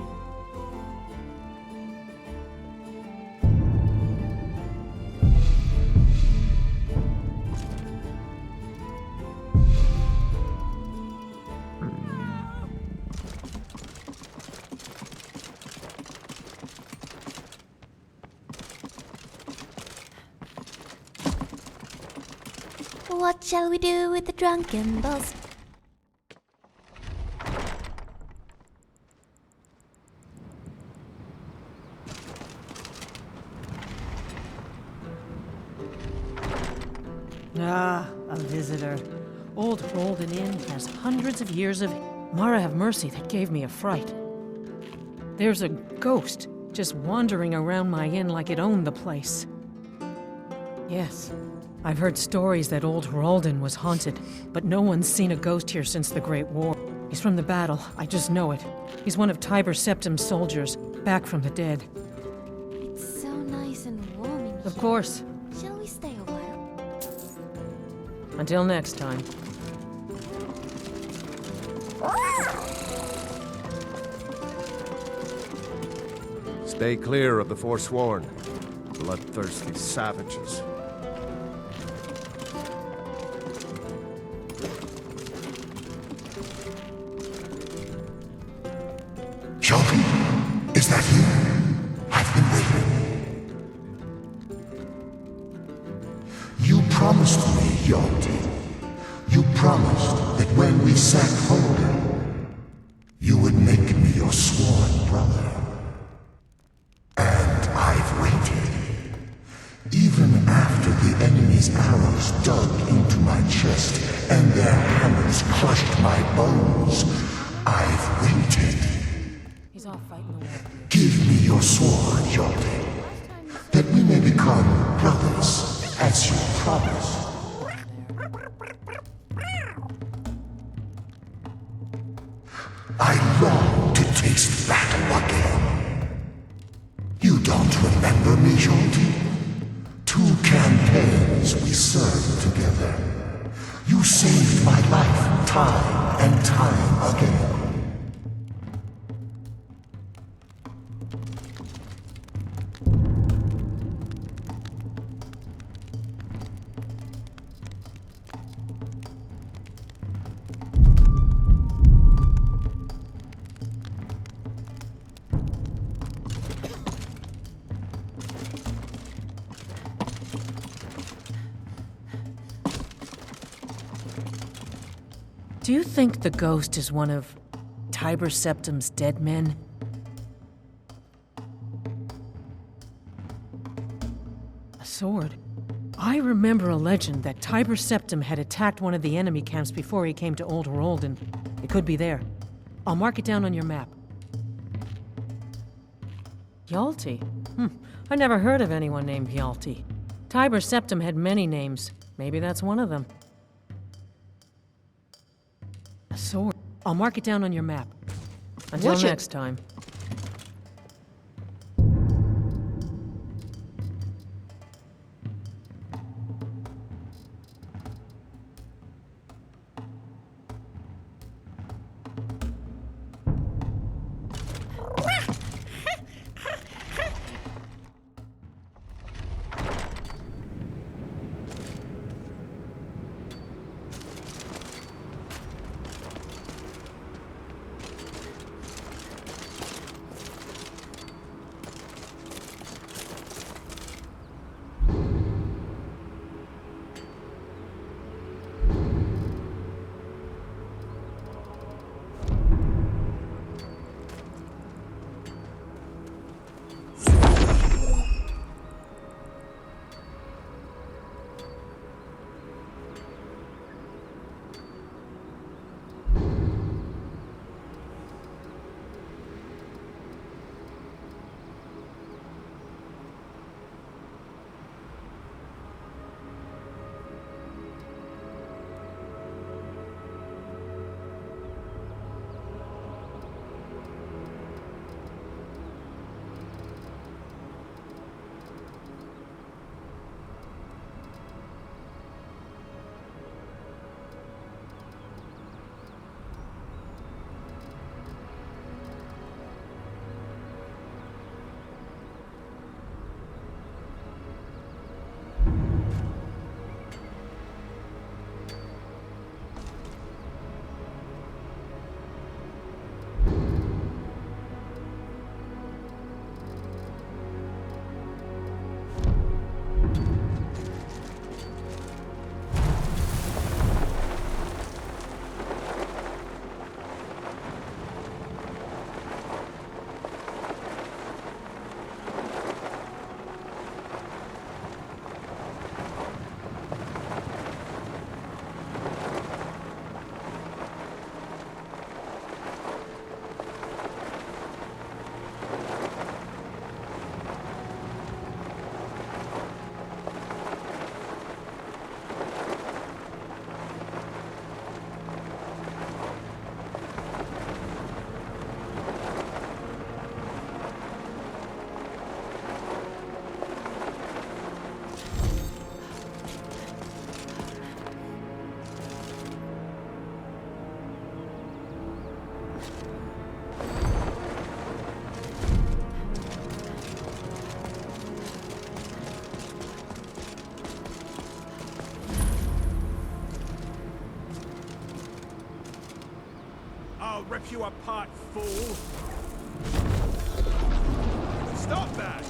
What shall we do with the drunken boss? A visitor. Old Heraldin Inn has hundreds of years of... Mara have mercy, that gave me a fright. There's a ghost just wandering around my inn like it owned the place. Yes, I've heard stories that Old Heraldin was haunted, but no one's seen a ghost here since the Great War. He's from the battle, I just know it. He's one of Tiber Septim's soldiers, back from the dead. It's so nice and warm in here. Of course. Shall we stay a while? Until next time. Stay clear of the Forsworn. Bloodthirsty savages. Shelby, is that you? I've been waiting. You promised me, Yaldi. You promised that when we sack Holden, dug into my chest and their hammers crushed my bones, I've waited. He's off fighting the war. Give me your sword, Hjalti, that we may become brothers, as you promised. I long to taste battle again. You don't remember me, Hjalti? 2 campaigns we served together. You saved my life time and time again. Do you think the ghost is one of Tiber Septim's dead men? A sword? I remember a legend that Tiber Septim had attacked one of the enemy camps before he came to Old Herolden. It could be there. I'll mark it down on your map. Hjalti? I never heard of anyone named Hjalti. Tiber Septim had many names. Maybe that's one of them. A sword. I'll mark it down on your map. Until next time. I'll rip you apart, fool! Stop that!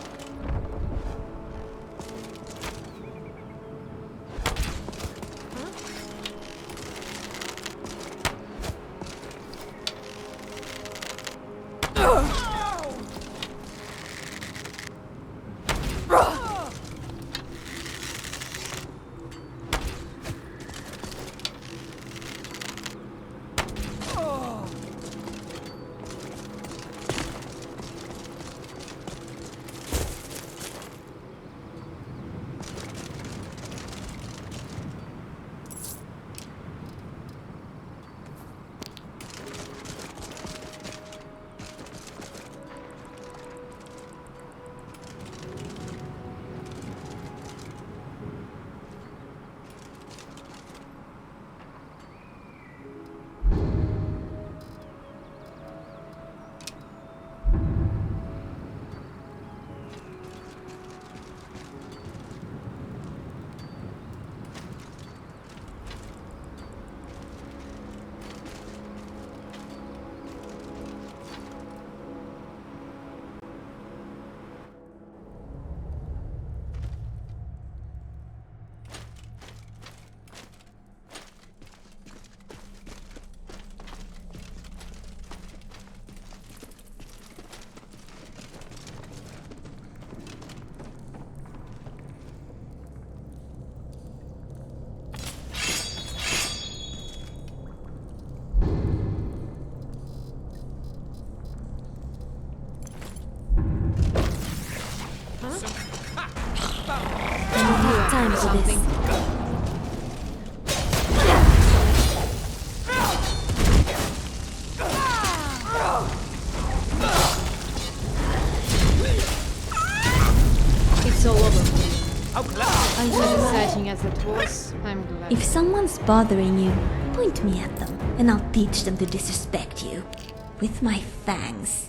time for this. It's all over for you. How clever! As exciting as it was, I'm glad. If someone's bothering you, point me at them, and I'll teach them to disrespect you. With my fangs.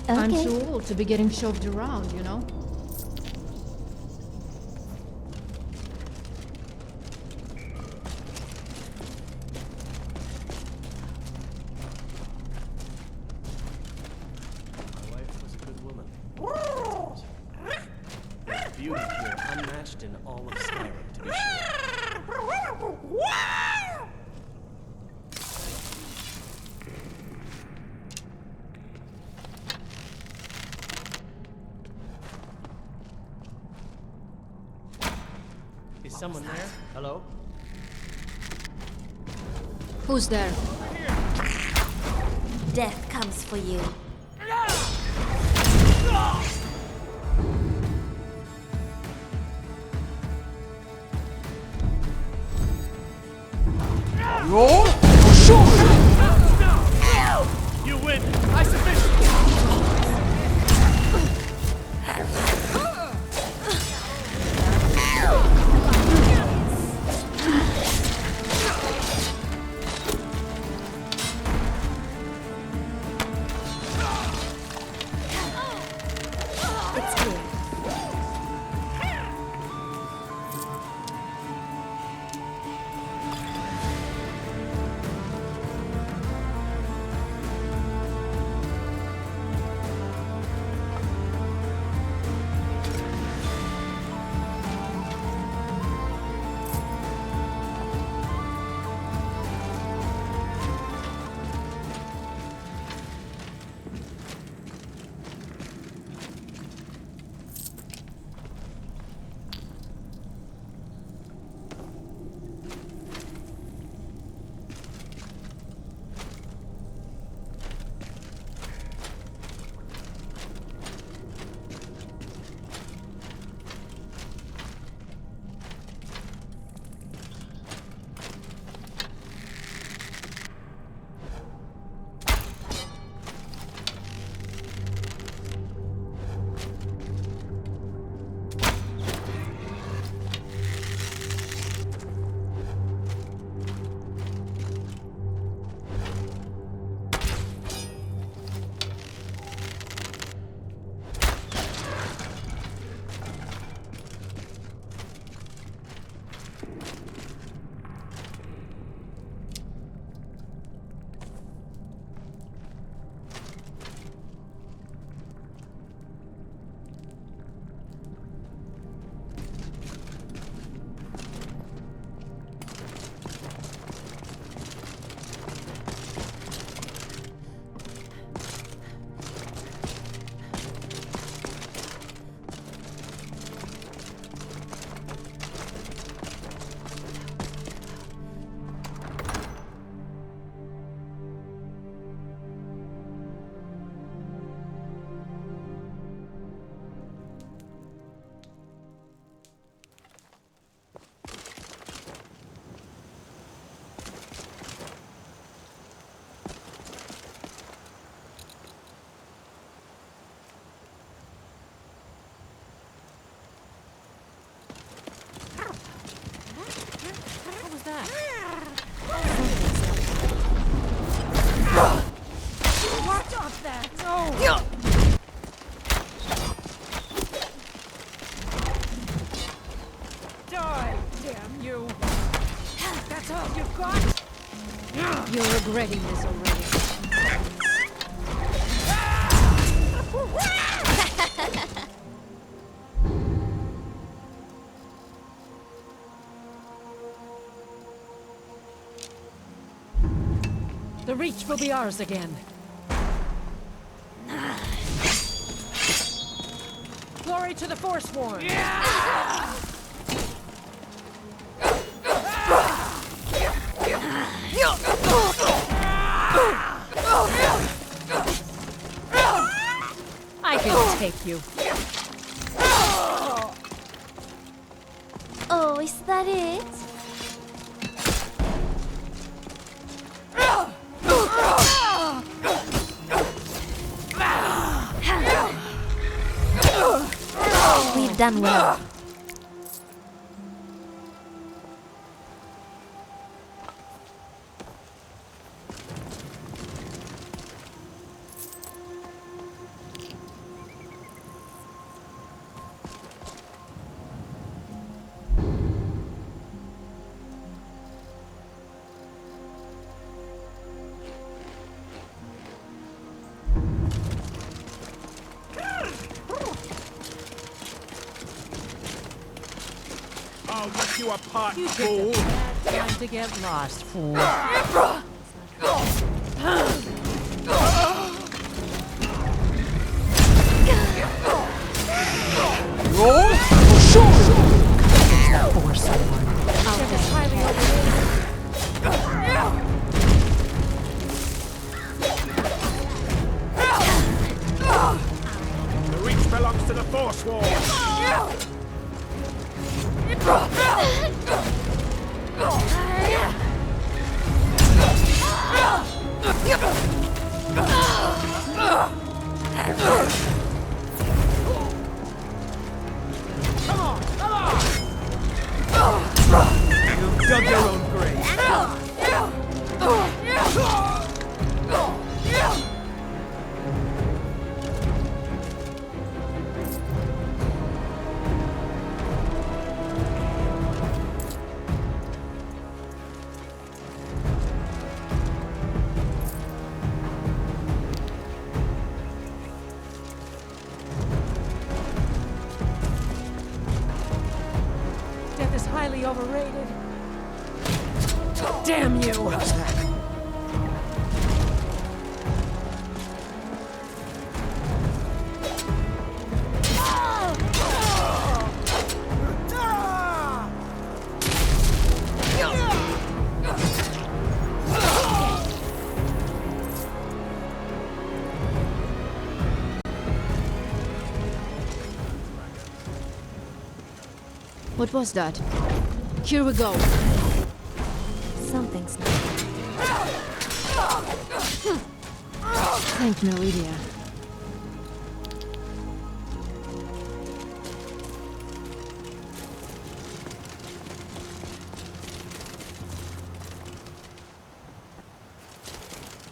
I'm Okay. too old to be getting shoved around, you know? My wife was a good woman. There's beauty here unmatched in all of Skyrim, to be sure. Is someone there? Hello? Who's there? Death comes for you. You win! I sufficient! It's clear. What was that? Watch off that! No! Die, damn you! That's all you've got? You're regretting this already. The Reach will be ours again. Glory to the Forsworn! I He'll take you. Oh, is that it? We've done well. I'll rip you apart, You picked fool! a bad time to get lost, fool. Roll for sure! That Forsworn. Ship is highly The reach belongs to the Forsworn! Come on, come on! You've dug your own grave. Death is highly overrated. Damn you! What's that? What was that? Here we go. Something's not. Thank Meridia.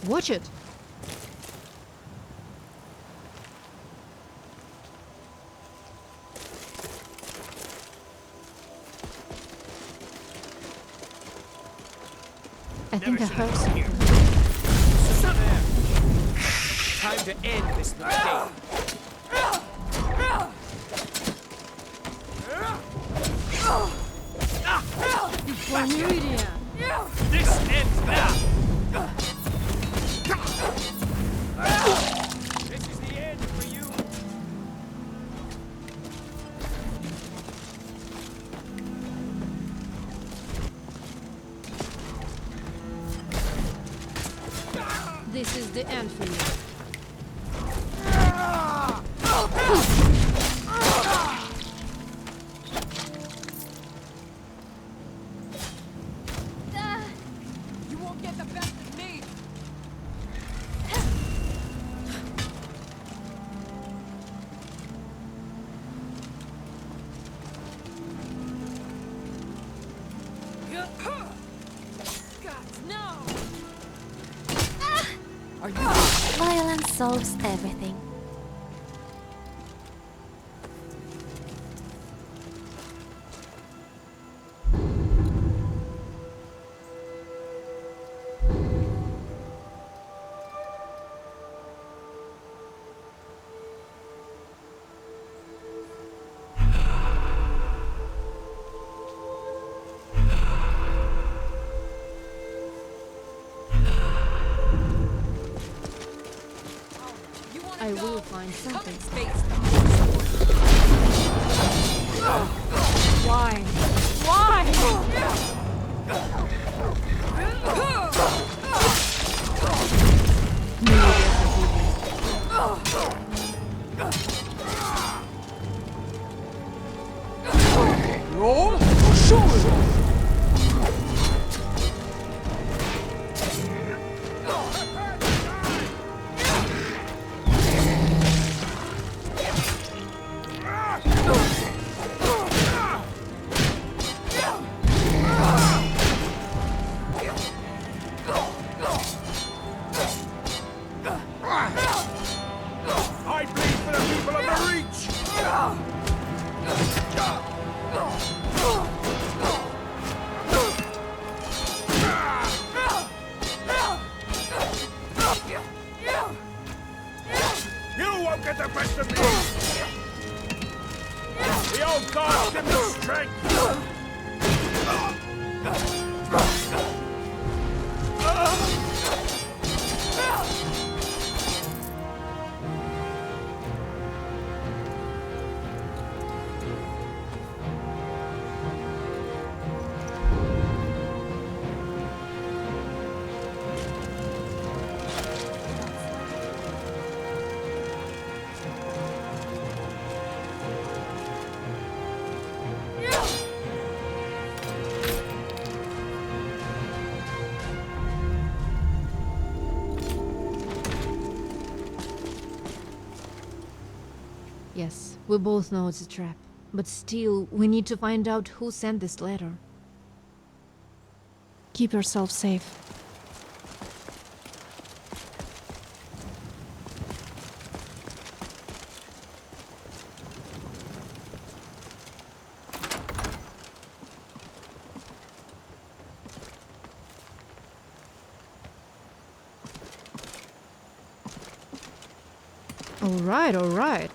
Watch it. I think I heard something. Time to end this mistake. For Meridia. This ends now. This is the end for you. This is the end for you. You won't get the best of me. God, no! Are you? Violence solves everything. I will find something. Why? Why? Roll? Sure! I bleed for the people of the Reach! You won't get the best of me! The old gods give me strength! Yes, we both know it's a trap. But still, we need to find out who sent this letter. Keep yourself safe. All right, all right.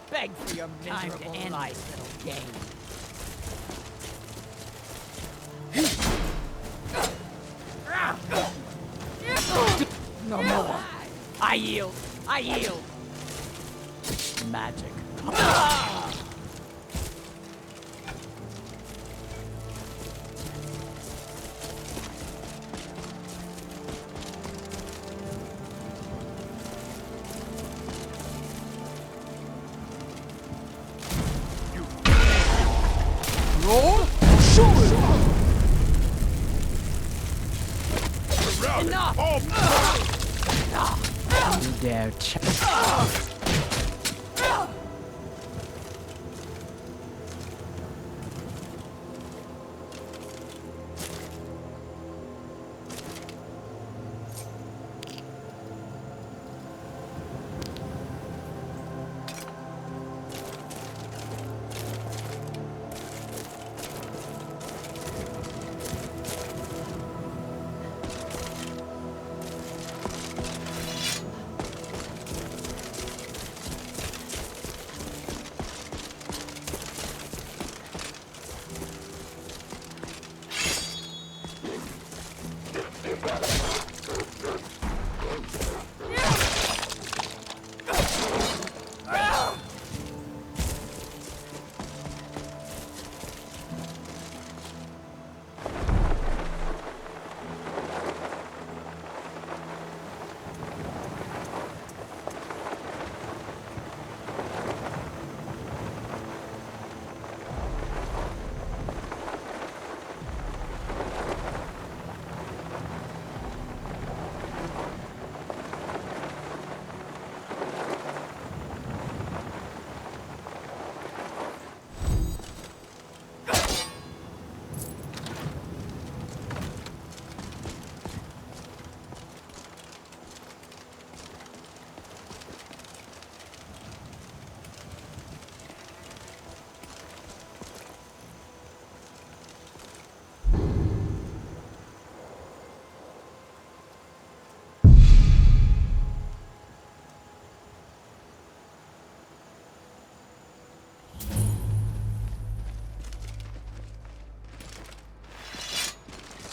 Beg for your miserable life, little game. No more. I yield. I yield. Magic. Roll? Sure! Enough! You dare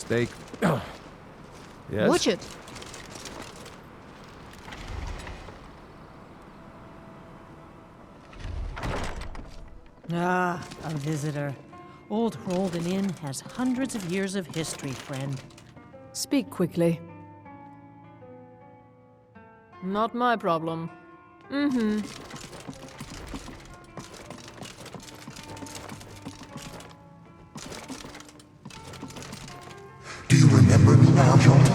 Stay. Yes? Watch it! Ah, a visitor. Old Rolden Inn has hundreds of years of history, friend. Speak quickly. Not my problem. Mm-hmm. Do you remember me now, Jordan?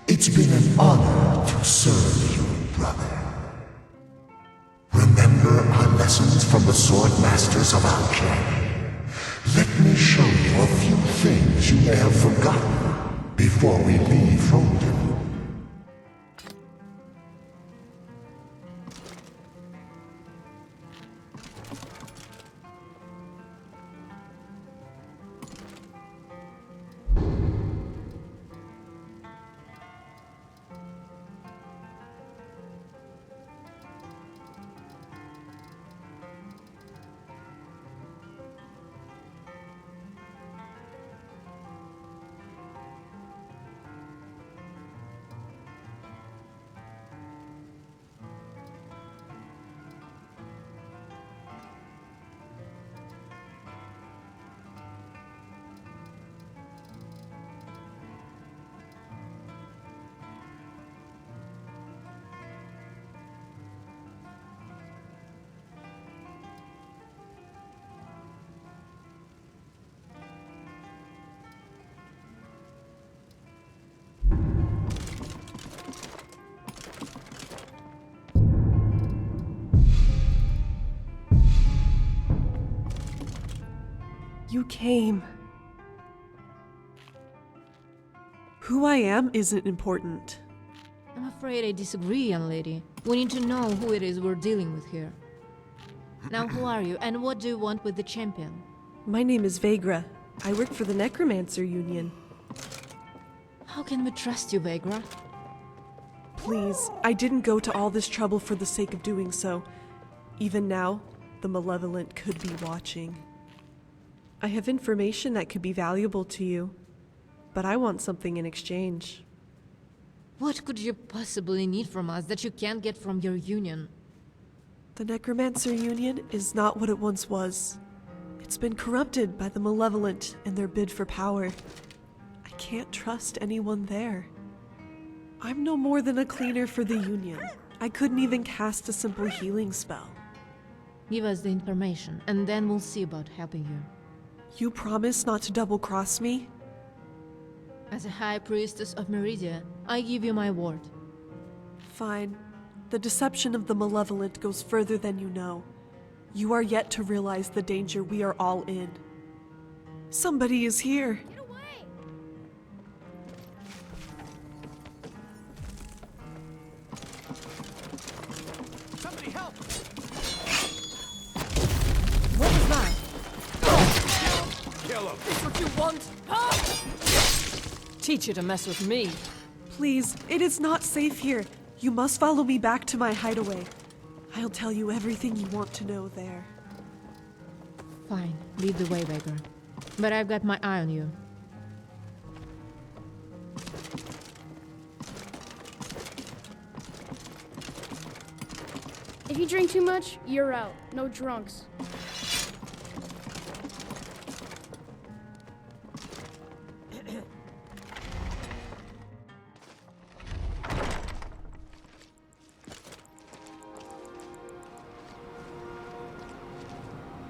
It's been an honor to serve you, brother. Remember our lessons from the sword masters of our clan? Let me show you a few things you may have forgotten before we leave Rolden. You came. Who I am isn't important. I'm afraid I disagree, young lady. We need to know who it is we're dealing with here. Now, who are you, and what do you want with the champion? My name is Vegra. I work for the Necromancer Union. How can we trust you, Vegra? Please, I didn't go to all this trouble for the sake of doing so. Even now, the Malevolent could be watching. I have information that could be valuable to you, but I want something in exchange. What could you possibly need from us that you can't get from your union? The Necromancer Union is not what it once was. It's been corrupted by the Malevolent and their bid for power. I can't trust anyone there. I'm no more than a cleaner for the Union. I couldn't even cast a simple healing spell. Give us the information, and then we'll see about helping you. You promise not to double-cross me? As a High Priestess of Meridia, I give you my word. Fine. The deception of the Malevolent goes further than you know. You are yet to realize the danger we are all in. Somebody is here. Get away! Somebody help! What was that? Kill him! Is what you want? Teach you to mess with me. Please, it is not safe here. You must follow me back to my hideaway. I'll tell you everything you want to know there. Fine, lead the way, Vegra. But I've got my eye on you. If you drink too much, you're out. No drunks.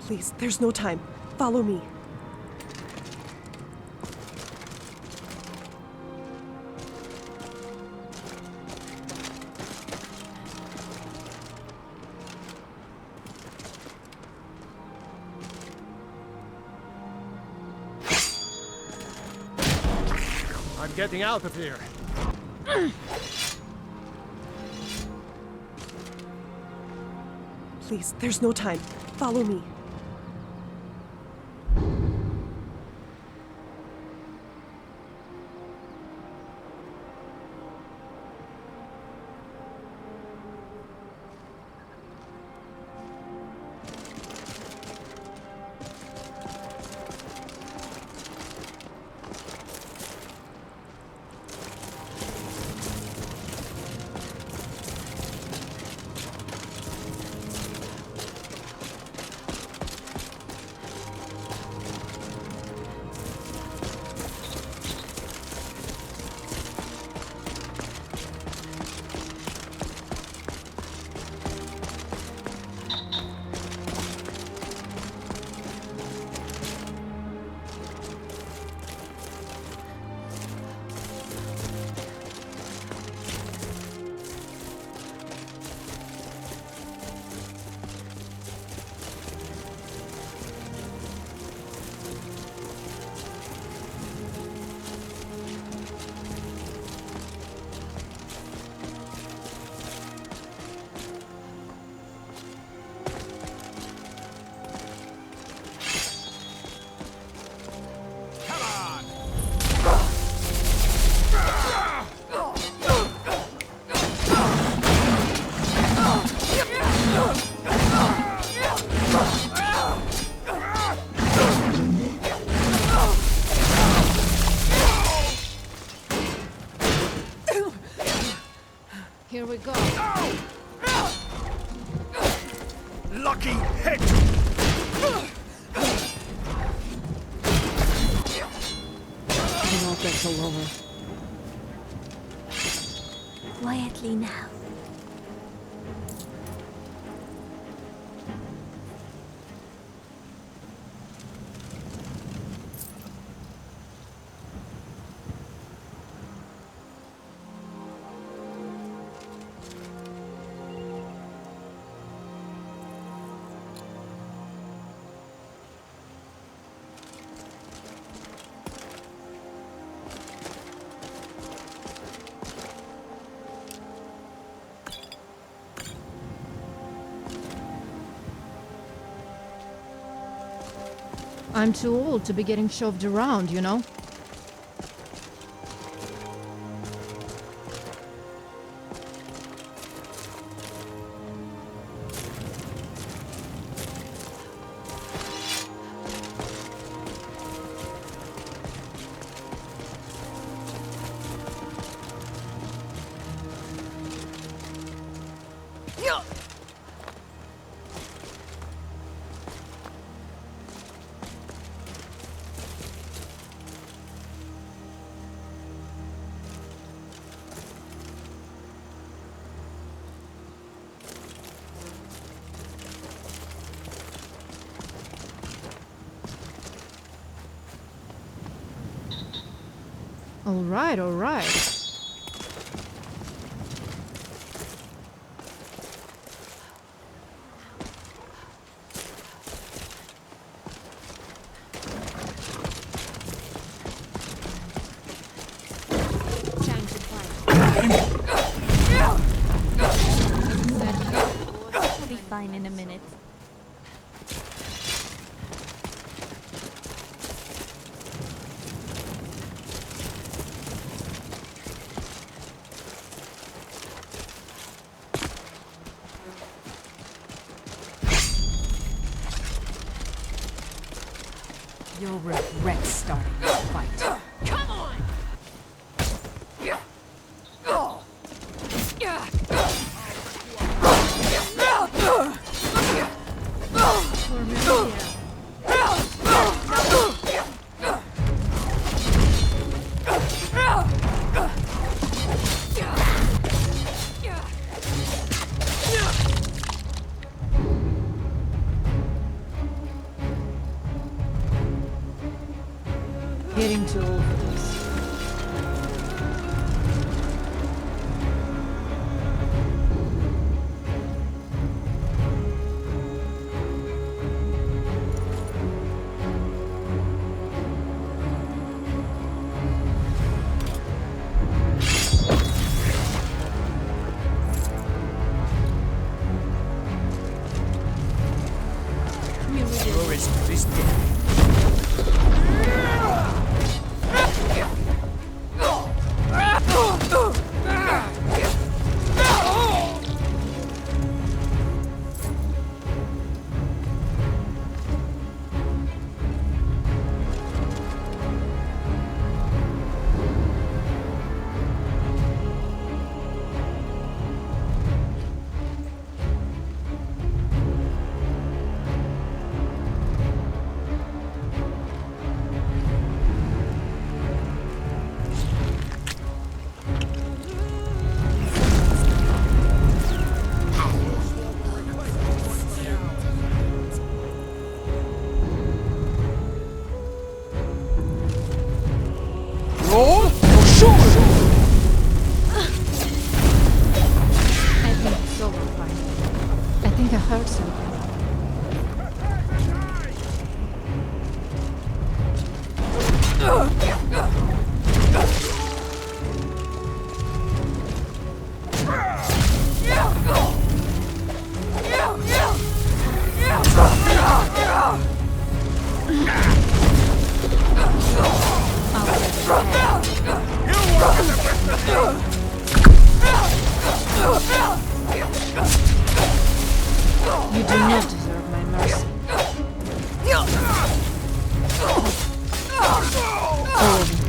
Please, there's no time. Follow me. I'm getting out of here. Please, there's no time. Follow me. Here we go. Lucky hit! I know that's a lower. Quietly now. I'm too old to be getting shoved around, you know? All right, all right. I'll be fine in a minute. You'll regret starting this fight. Come on! For Meridia. Getting too old for this. You do not deserve my mercy. All of you.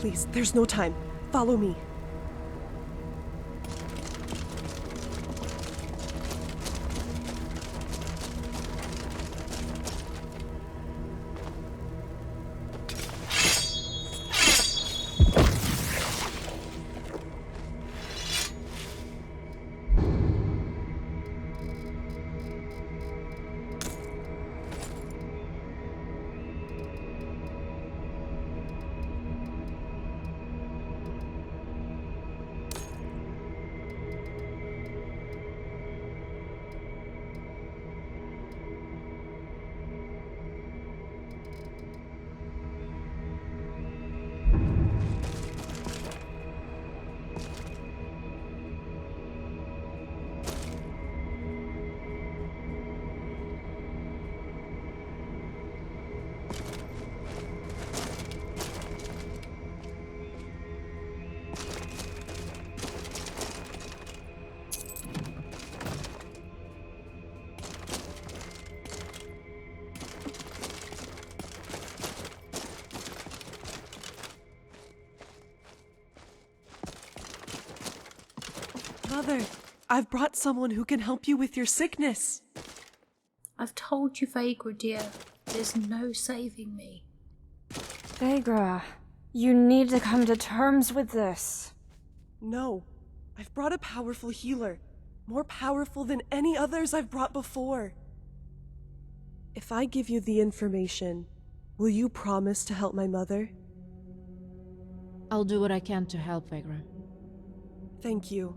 Please, there's no time. Follow me. Mother, I've brought someone who can help you with your sickness. I've told you, Vagra, dear. There's no saving me. Vagra, you need to come to terms with this. No, I've brought a powerful healer. More powerful than any others I've brought before. If I give you the information, will you promise to help my mother? I'll do what I can to help, Vagra. Thank you.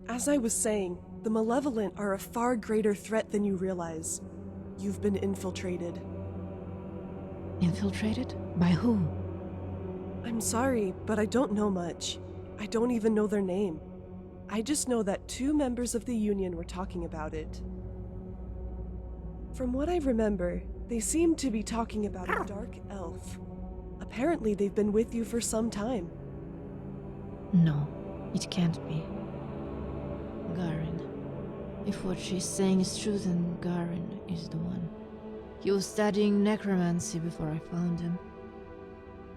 As I was saying, the Malevolent are a far greater threat than you realize. You've been infiltrated. Infiltrated? By who? I'm sorry, but I don't know much. I don't even know their name. I just know that 2 members of the Union were talking about it. From what I remember, they seem to be talking about a dark elf. Apparently they've been with you for some time. No, it can't be. Garin. If what she's saying is true, then Garin is the one. He was studying necromancy before I found him.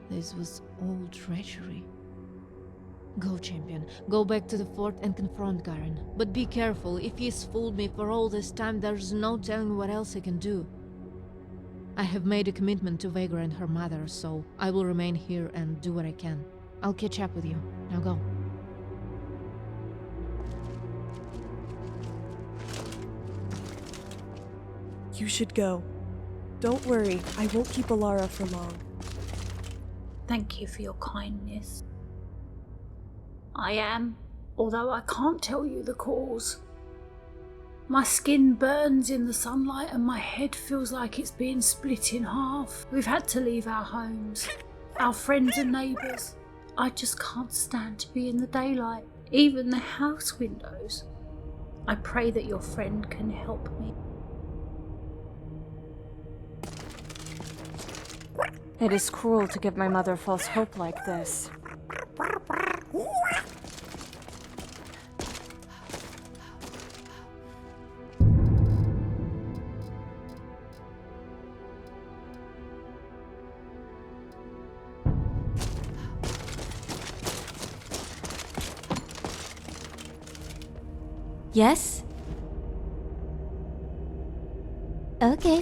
This was all treachery. Go, champion. Go back to the fort and confront Garin. But be careful. If he's fooled me for all this time, there's no telling what else he can do. I have made a commitment to Vagra and her mother, so I will remain here and do what I can. I'll catch up with you. Now go. You should go. Don't worry, I won't keep Alara for long. Thank you for your kindness. I am, although I can't tell you the cause. My skin burns in the sunlight and my head feels like it's being split in half. We've had to leave our homes, our friends and neighbours. I just can't stand to be in the daylight, even the house windows. I pray that your friend can help me. It is cruel to give my mother false hope like this. Yes? Okay.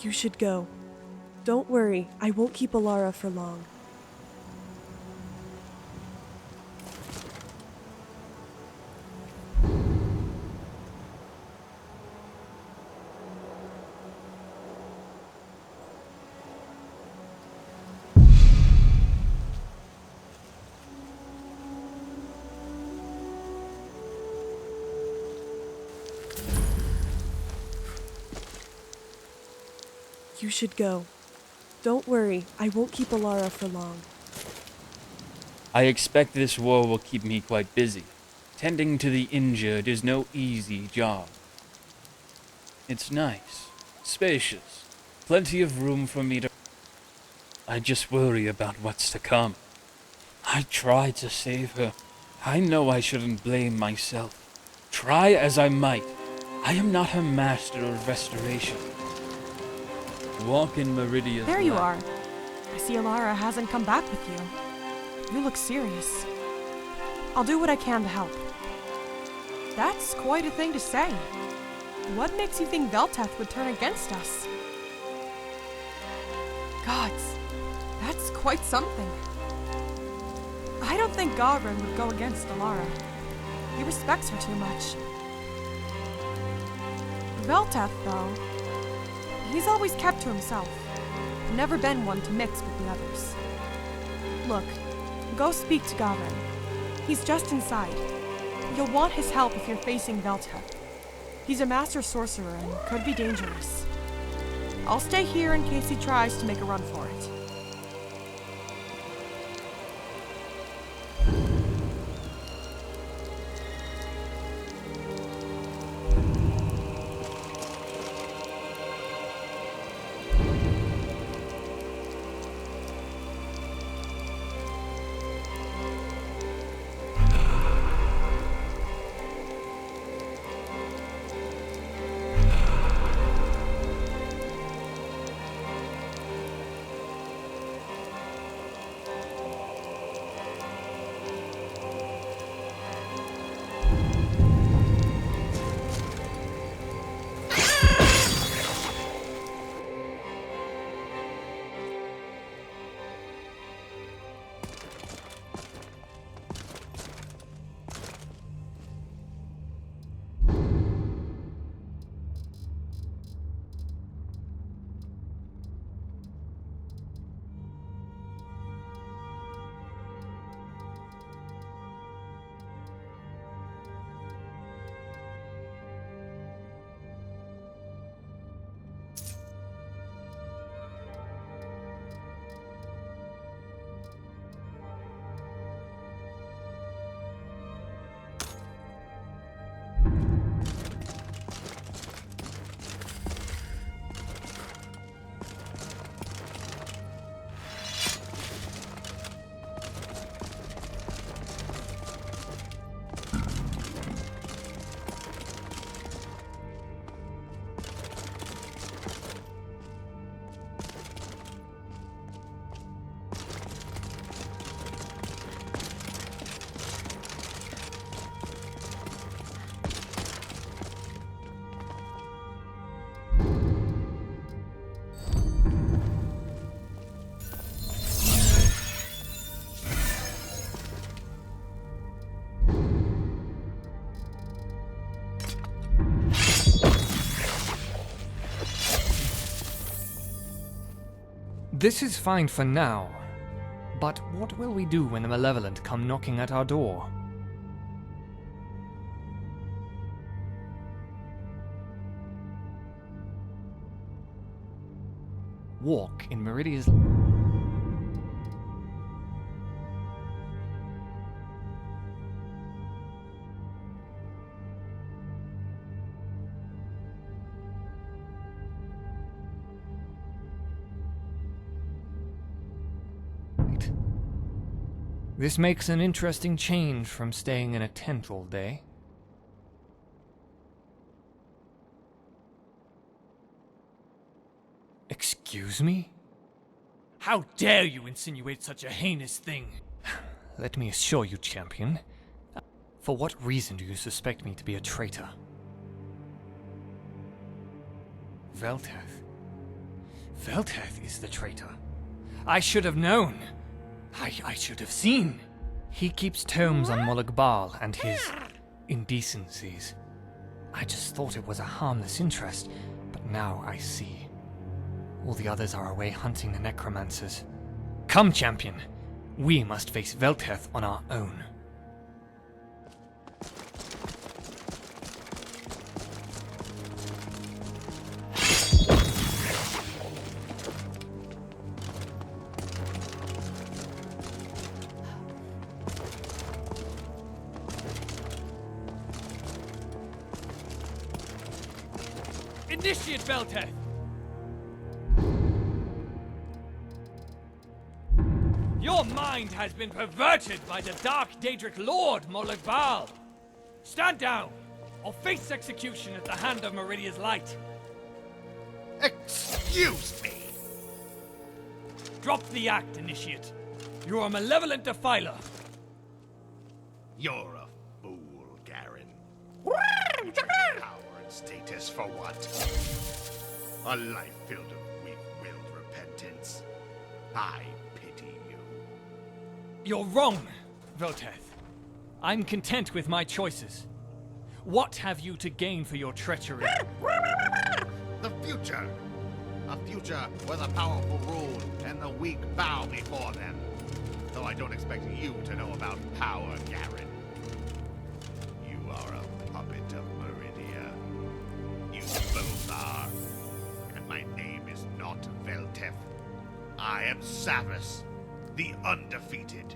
You should go. Don't worry, I won't keep Alara for long. You should go. Don't worry, I won't keep Alara for long. I expect this war will keep me quite busy. Tending to the injured is no easy job. It's nice, spacious, plenty of room for me to... I just worry about what's to come. I tried to save her. I know I shouldn't blame myself. Try as I might, I am not her master of restoration. Walk in Meridia's There you light. are. I see Alara hasn't come back with you. You look serious. I'll do what I can to help. That's quite a thing to say. What makes you think Velteth would turn against us? Gods, that's quite something. I don't think LoreRim would go against Alara. He respects her too much. Velteth, though, he's always kept to himself. Never been one to mix with the others. Look, go speak to LoreRim. He's just inside. You'll want his help if you're facing Velteth. He's a master sorcerer and could be dangerous. I'll stay here in case he tries to make a run for it. This is fine for now, but what will we do when the Malevolent come knocking at our door? Walk in Meridia's... This makes an interesting change from staying in a tent all day. Excuse me? How dare you insinuate such a heinous thing? Let me assure you, champion. For what reason do you suspect me to be a traitor? Velteth. Velteth is the traitor. I should have known. I should have seen. He keeps tomes on Mologbal and his indecencies. I just thought it was a harmless interest, but now I see. All the others are away hunting the necromancers. Come, champion. We must face Velteth on our own. Initiate Velteth! mind has been perverted by the Dark Daedric Lord, Molagbal. Stand down, or face execution at the hand of Meridia's light. Excuse me! Drop the act, Initiate. You're a malevolent defiler. You're a fool, Garen. Power and status for what? A life filled of weak-willed repentance. I pity you. You're wrong, Velteth. I'm content with my choices. What have you to gain for your treachery? The future! A future where the powerful rule and the weak bow before them. Though I don't expect you to know about power, Garen. You are a puppet of Meridia. You both are. And my name is not Velteth. I am Savus, the undefeated.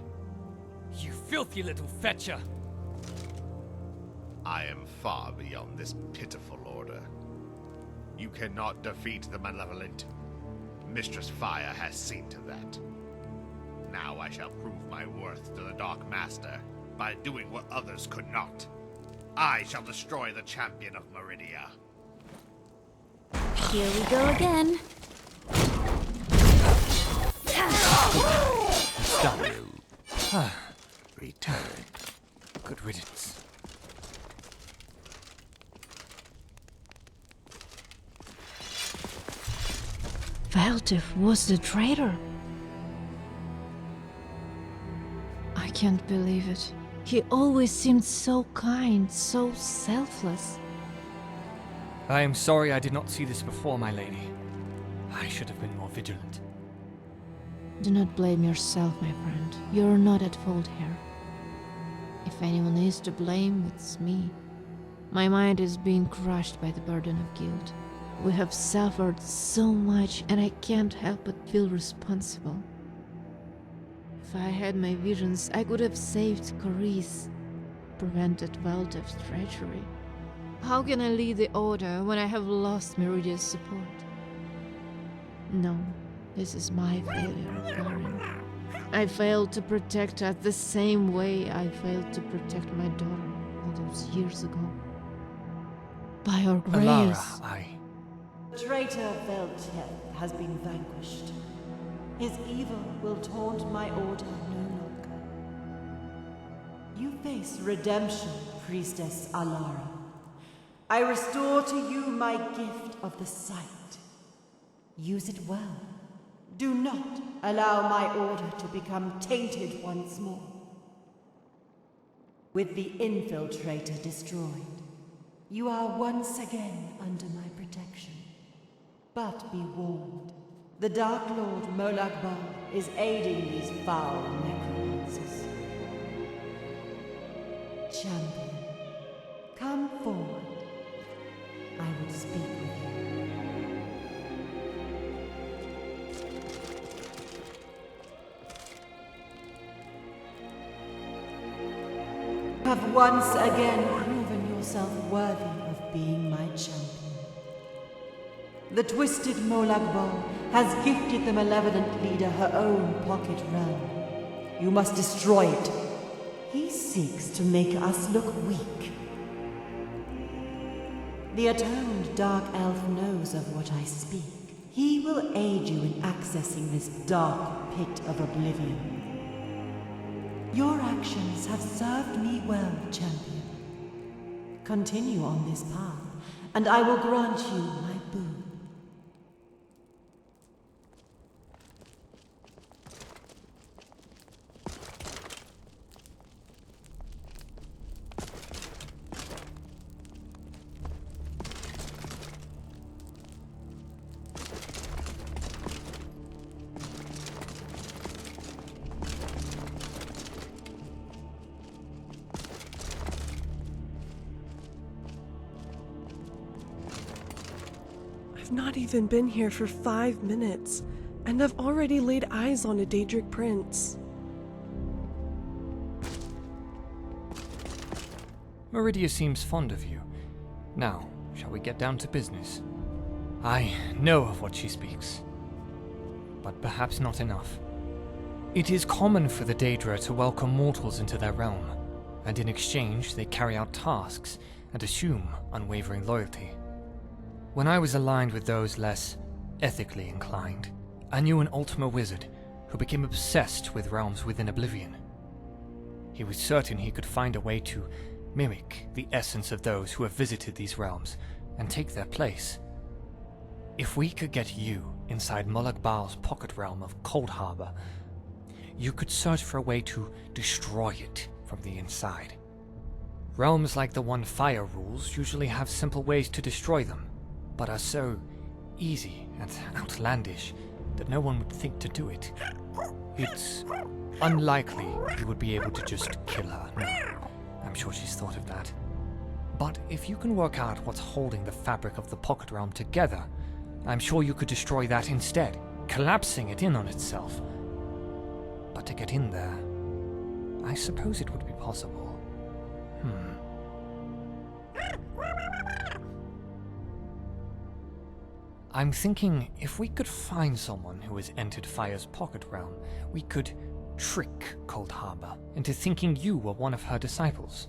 You filthy little fetcher! I am far beyond this pitiful order. You cannot defeat the malevolent. Mistress Fire has seen to that. Now I shall prove my worth to the Dark Master by doing what others could not. I shall destroy the champion of Meridia. Here we go again. Stop. Return. Good riddance. Velteth was the traitor. I can't believe it. He always seemed so kind, so selfless. I am sorry I did not see this before, my lady. I should have been more vigilant. Do not blame yourself, my friend. You're not at fault here. If anyone is to blame, it's me. My mind is being crushed by the burden of guilt. We have suffered so much, and I can't help but feel responsible. If I had my visions, I could have saved Carice, prevented Velteth's treachery. How can I lead the Order when I have lost Meridia's support? No, this is my failure, Garen. I failed to protect her the same way I failed to protect my daughter all those years ago. By your grace... Alara, Traitor Velteth has been vanquished. His evil will taunt my order no longer. You face redemption, Priestess Alara. I restore to you my gift of the sight. Use it well. Do not allow my order to become tainted once more. With the infiltrator destroyed, you are once again under my protection. But be warned, the Dark Lord Molagbal is aiding these foul necromancers. Champion, come forward. I will speak with you. You have once again proven yourself worthy of being my champion. The twisted Molagbal has gifted the malevolent leader her own pocket realm. You must destroy it. He seeks to make us look weak. The atoned Dark Elf knows of what I speak. He will aid you in accessing this dark pit of oblivion. Your actions have served me well, champion. Continue on this path, and I will grant you my boon. Not even been here for 5 minutes, and I've already laid eyes on a Daedric prince. Meridia seems fond of you. Now, shall we get down to business? I know of what she speaks, but perhaps not enough. It is common for the Daedra to welcome mortals into their realm, and in exchange they carry out tasks and assume unwavering loyalty. When I was aligned with those less ethically inclined, I knew an Ultima wizard who became obsessed with realms within Oblivion. He was certain he could find a way to mimic the essence of those who have visited these realms and take their place. If we could get you inside Molag Bal's pocket realm of Cold Harbor, you could search for a way to destroy it from the inside. Realms like the one Fire rules usually have simple ways to destroy them, but are so easy and outlandish that no one would think to do it. It's unlikely you would be able to just kill her. No, I'm sure she's thought of that. But if you can work out what's holding the fabric of the Pocket Realm together, I'm sure you could destroy that instead, collapsing it in on itself. But to get in there, I suppose it would be possible. I'm thinking if we could find someone who has entered Fire's Pocket Realm, we could trick Cold Harbor into thinking you were one of her disciples.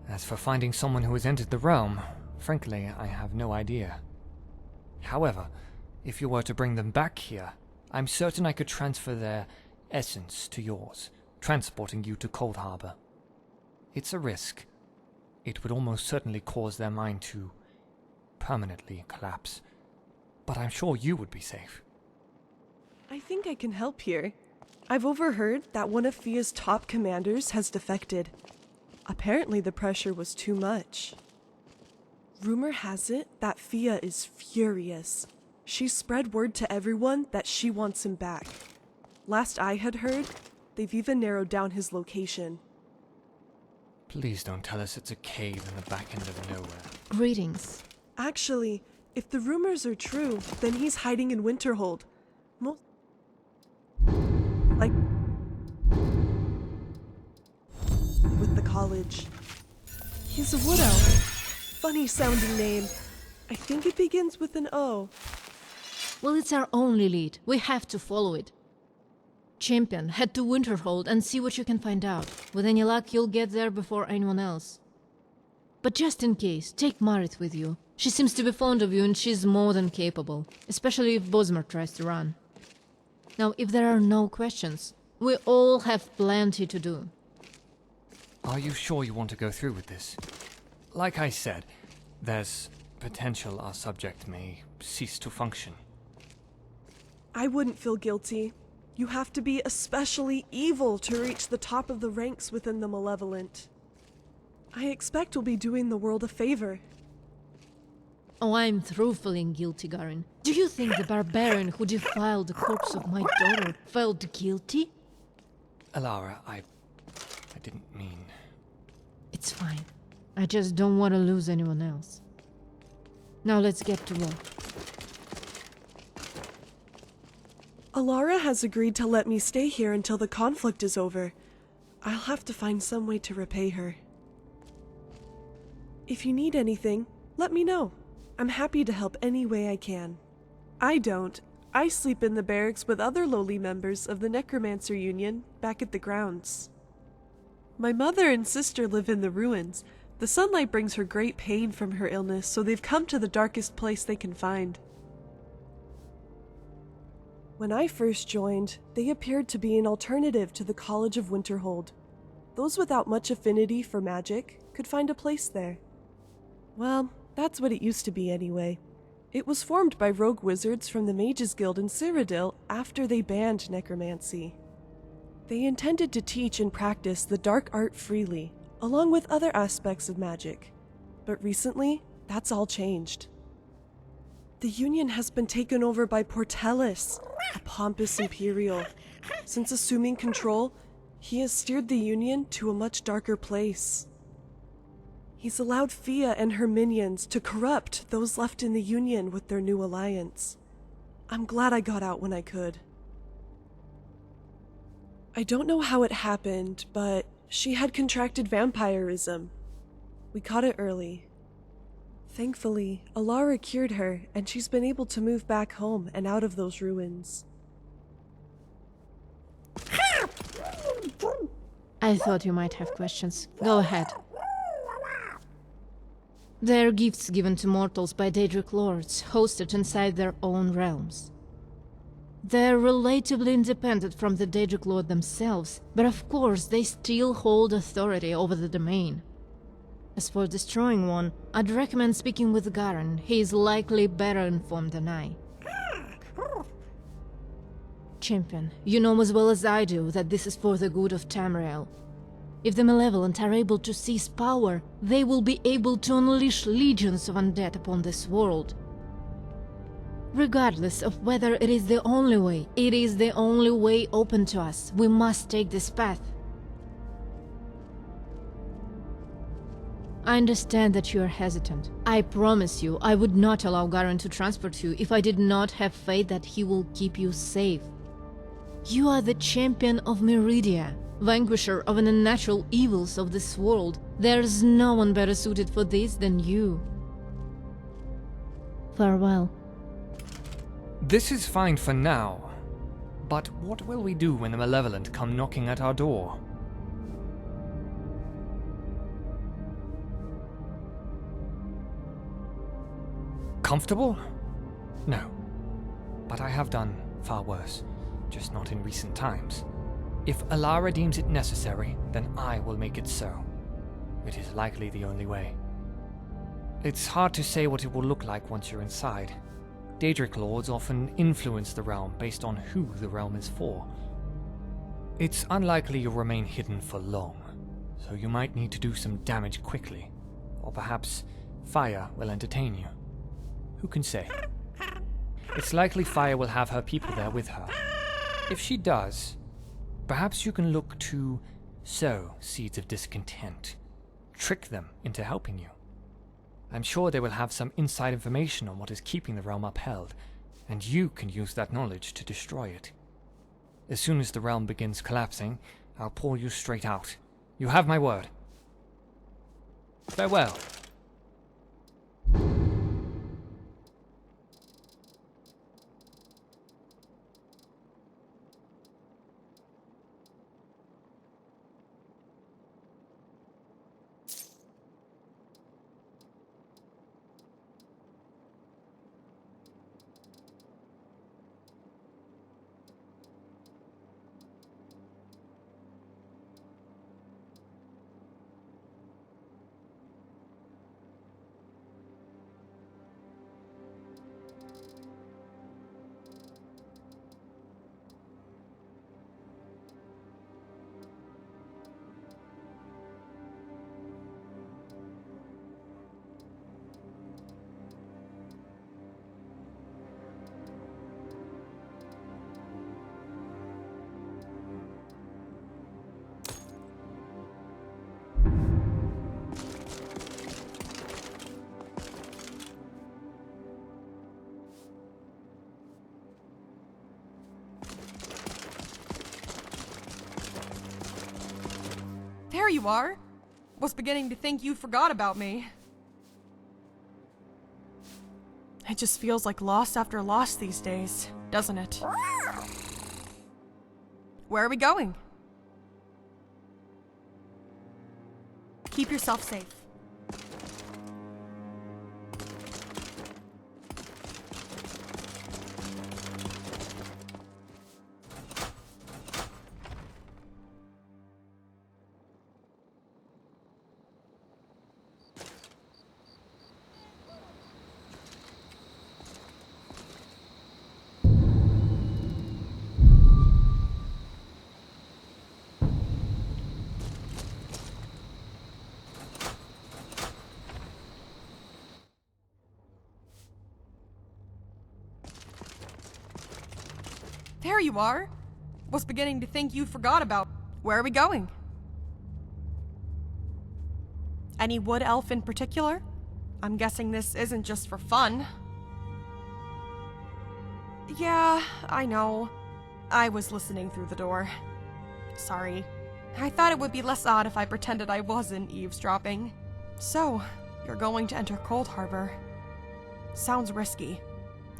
As for finding someone who has entered the realm, frankly, I have no idea. However, if you were to bring them back here, I'm certain I could transfer their essence to yours, transporting you to Cold Harbor. It's a risk. It would almost certainly cause their mind to permanently collapse, but I'm sure you would be safe. I think I can help here. I've overheard that one of Fia's top commanders has defected. Apparently the pressure was too much. Rumor has it that Fia is furious. She spread word to everyone that she wants him back. Last I had heard, they've even narrowed down his location. Please don't tell us it's a cave in the back end of nowhere. Greetings. Actually, if the rumors are true, then he's hiding in Winterhold. Like, with the college. He's a wood elf. Funny sounding name. I think it begins with an O. Well, it's our only lead. We have to follow it. Champion, head to Winterhold and see what you can find out. With any luck, you'll get there before anyone else. But just in case, take Marit with you. She seems to be fond of you and she's more than capable, especially if Bosmer tries to run. Now, if there are no questions, we all have plenty to do. Are you sure you want to go through with this? Like I said, there's potential our subject may cease to function. I wouldn't feel guilty. You have to be especially evil to reach the top of the ranks within the Malevolent. I expect we'll be doing the world a favor. Oh, I'm through feeling guilty, Garin. Do you think the barbarian who defiled the corpse of my daughter felt guilty? Alara, I didn't mean... It's fine. I just don't want to lose anyone else. Now let's get to work. Alara has agreed to let me stay here until the conflict is over. I'll have to find some way to repay her. If you need anything, let me know. I'm happy to help any way I can. I sleep in the barracks with other lowly members of the Necromancer Union back at the grounds. My mother and sister live in the ruins. The sunlight brings her great pain from her illness, so they've come to the darkest place they can find. When I first joined, they appeared to be an alternative to the College of Winterhold. Those without much affinity for magic could find a place there. Well, that's what it used to be anyway. It was formed by rogue wizards from the Mages Guild in Cyrodiil after they banned necromancy. They intended to teach and practice the dark art freely, along with other aspects of magic. But recently, that's all changed. The Union has been taken over by Portellus, a pompous Imperial. Since assuming control, he has steered the Union to a much darker place. He's allowed Fia and her minions to corrupt those left in the Union with their new alliance. I'm glad I got out when I could. I don't know how it happened, but she had contracted vampirism. We caught it early. Thankfully, Alara cured her, and she's been able to move back home and out of those ruins. I thought you might have questions. Go ahead. They're gifts given to mortals by Daedric lords, hosted inside their own realms. They're relatively independent from the Daedric lord themselves, but of course they still hold authority over the domain. As for destroying one, I'd recommend speaking with Garen. He is likely better informed than I. Champion, you know as well as I do that this is for the good of Tamriel. If the Malevolent are able to seize power, they will be able to unleash legions of undead upon this world. Regardless of whether it is the only way, it is the only way open to us. We must take this path. I understand that you are hesitant. I promise you, I would not allow Garen to transport you if I did not have faith that he will keep you safe. You are the champion of Meridia, vanquisher of the unnatural evils of this world. There's no one better suited for this than you. Farewell. This is fine for now, but what will we do when the Malevolent come knocking at our door? Comfortable? No. But I have done far worse, just not in recent times. If Alara deems it necessary, then I will make it so. It is likely the only way. It's hard to say what it will look like once you're inside. Daedric lords often influence the realm based on who the realm is for. It's unlikely you'll remain hidden for long, so you might need to do some damage quickly, or perhaps Fire will entertain you. Who can say? It's likely Fire will have her people there with her. If she does, perhaps you can look to sow seeds of discontent, trick them into helping you. I'm sure they will have some inside information on what is keeping the realm upheld, and you can use that knowledge to destroy it. As soon as the realm begins collapsing, I'll pull you straight out. You have my word. Farewell. There you are! Was beginning to think you forgot about me. It just feels like loss after loss these days, doesn't it? Where are we going? Keep yourself safe. There you are! Was beginning to think you forgot about. Where are we going? Any wood elf in particular? I'm guessing this isn't just for fun. Yeah, I know. I was listening through the door. Sorry. I thought it would be less odd if I pretended I wasn't eavesdropping. So, you're going to enter Cold Harbor. Sounds risky.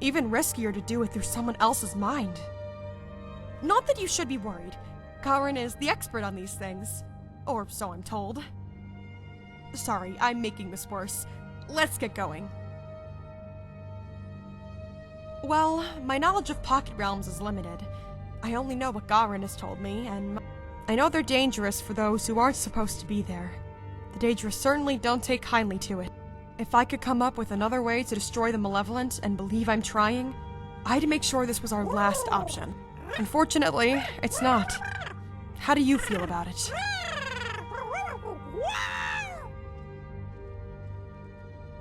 Even riskier to do it through someone else's mind. Not that you should be worried. Garen is the expert on these things. Or so I'm told. Sorry, I'm making this worse. Let's get going. Well, my knowledge of pocket realms is limited. I only know what Garin has told me, and I know they're dangerous for those who aren't supposed to be there. The Daedra certainly don't take kindly to it. If I could come up with another way to destroy the Malevolent and believe I'm trying, I'd make sure this was our last option. Unfortunately, it's not. How do you feel about it?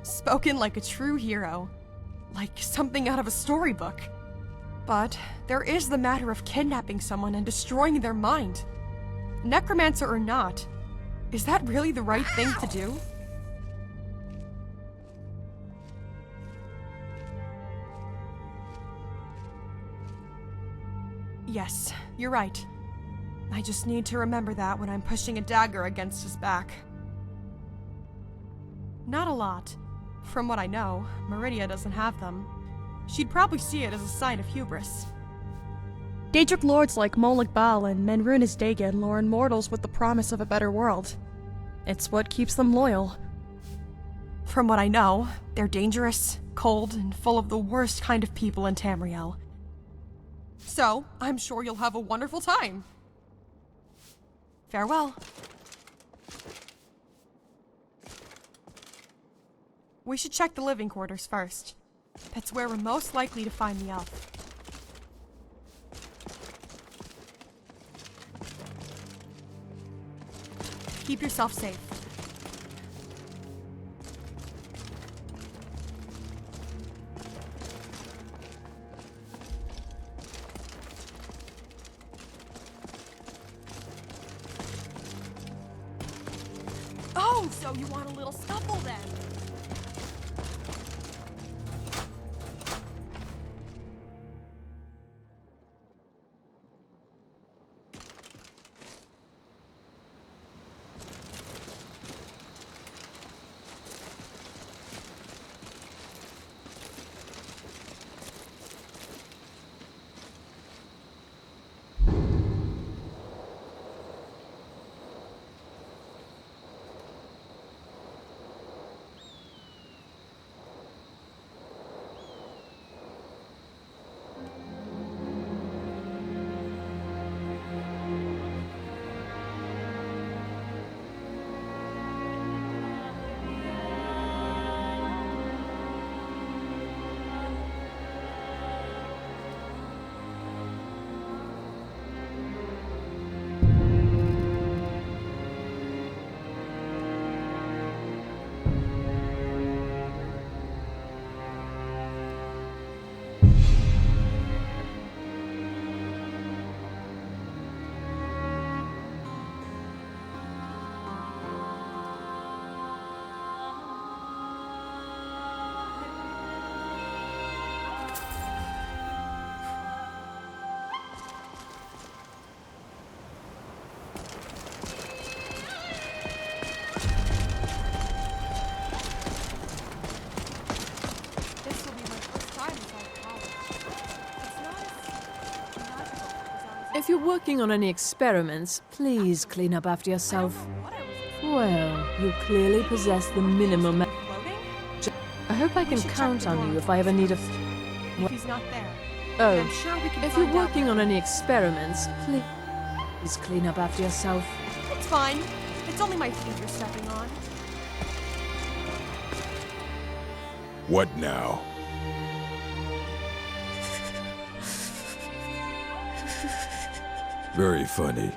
Spoken like a true hero. Like something out of a storybook. But there is the matter of kidnapping someone and destroying their mind. Necromancer or not, is that really the right thing to do? Yes, you're right. I just need to remember that when I'm pushing a dagger against his back. Not a lot. From what I know, Meridia doesn't have them. She'd probably see it as a sign of hubris. Daedric lords like Molag Bal and Menrunas Dagon lure in mortals with the promise of a better world. It's what keeps them loyal. From what I know, they're dangerous, cold, and full of the worst kind of people in Tamriel. So, I'm sure you'll have a wonderful time. Farewell. We should check the living quarters first. That's where we're most likely to find the elf. Keep yourself safe. Oh, so you want a little scuffle then? If you're working on any experiments, please clean up after yourself. Well, you clearly possess the minimum. I hope I can count on you if I ever need a. He's not there. Oh, I'm sure we can if you're find out working on any experiments, please clean up after yourself. It's fine. It's only my feet you're stepping on. What now? Very funny.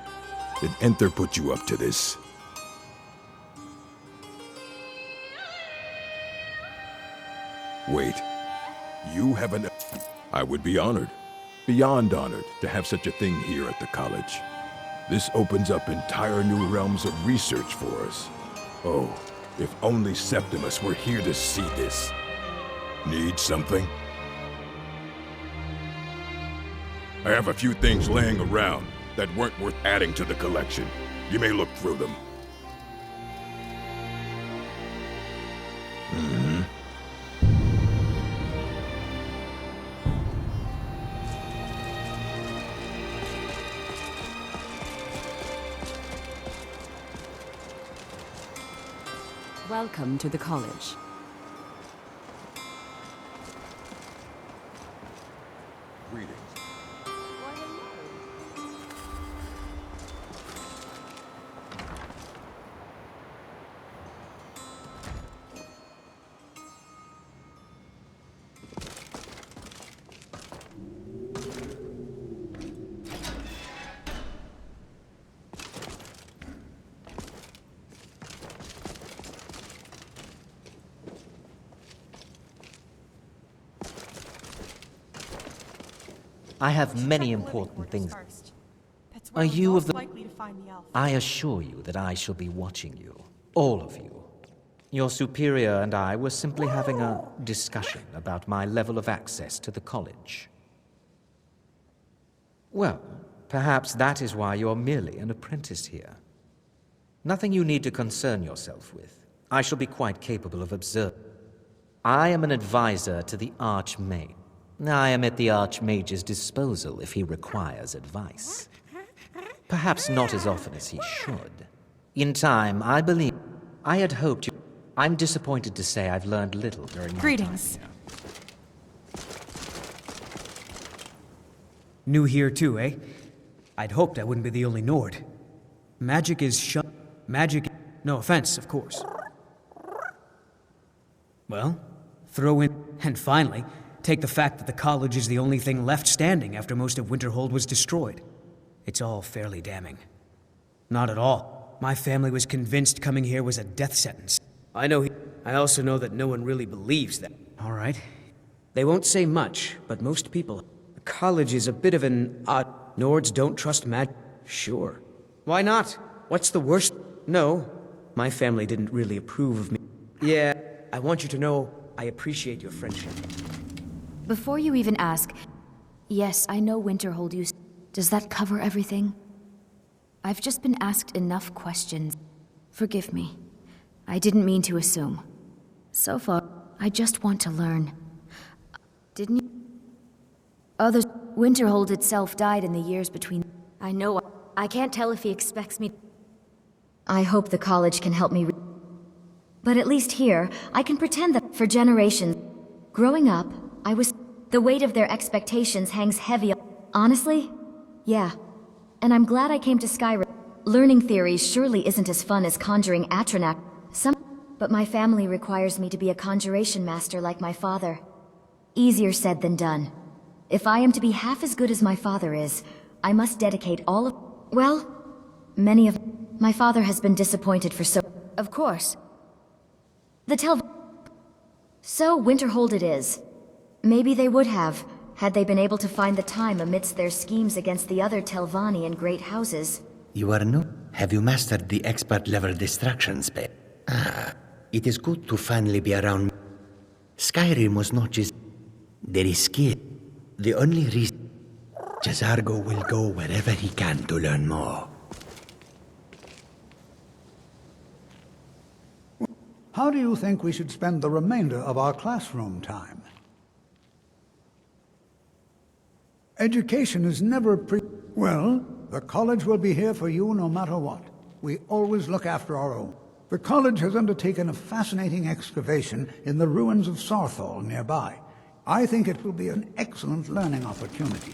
Did Enter put you up to this? Wait. You have an... I would be honored. Beyond honored to have such a thing here at the college. This opens up entire new realms of research for us. Oh, if only Septimus were here to see this. Need something? I have a few things laying around that weren't worth adding to the collection. You may look through them. Welcome to the college. Greetings. I have many important things. Are you of the... I assure you that I shall be watching you. All of you. Your superior and I were simply having a discussion about my level of access to the college. Well, perhaps that is why you're merely an apprentice here. Nothing you need to concern yourself with. I shall be quite capable of observing. I am an advisor to the Archmage. I am at the Archmage's disposal if he requires advice. Perhaps not as often as he should. In time, I believe... I had hoped you... I'm disappointed to say I've learned little during my Greetings. time here. New here too, eh? I'd hoped I wouldn't be the only Nord. Magic is shut. Magic... No offense, of course. Well, throw in... And finally... Take the fact that the college is the only thing left standing after most of Winterhold was destroyed. It's all fairly damning. Not at all. My family was convinced coming here was a death sentence. I also know that no one really believes that. All right. They won't say much, but most people... The college is a bit of an odd... Nords don't trust magic. Sure. Why not? What's the worst? No. My family didn't really approve of me. Yeah, I want you to know I appreciate your friendship. Before you even ask, yes, I know Winterhold used... Does that cover everything? I've just been asked enough questions. Forgive me. I didn't mean to assume. So far, I just want to learn. Didn't you? Others... Winterhold itself died in the years between... I know... I can't tell if he expects me... I hope the college can help me... But at least here, I can pretend that for generations... Growing up, I was... The weight of their expectations hangs heavy on... Honestly? Yeah. And I'm glad I came to Skyrim. Learning theories surely isn't as fun as conjuring Atronak. But my family requires me to be a conjuration master like my father. Easier said than done. If I am to be half as good as my father is, I must dedicate all of... Well, many of... My father has been disappointed for so... Of course. So Winterhold it is. Maybe they would have, had they been able to find the time amidst their schemes against the other Telvanni and great houses. You are new. Have you mastered the expert-level distraction spell? It is good to finally be around. Skyrim was not just... There is skill. The only reason... Jazargo will go wherever he can to learn more. How do you think we should spend the remainder of our classroom time? Education is never Well, the college will be here for you no matter what. We always look after our own. The college has undertaken a fascinating excavation in the ruins of Sarthal nearby. I think it will be an excellent learning opportunity.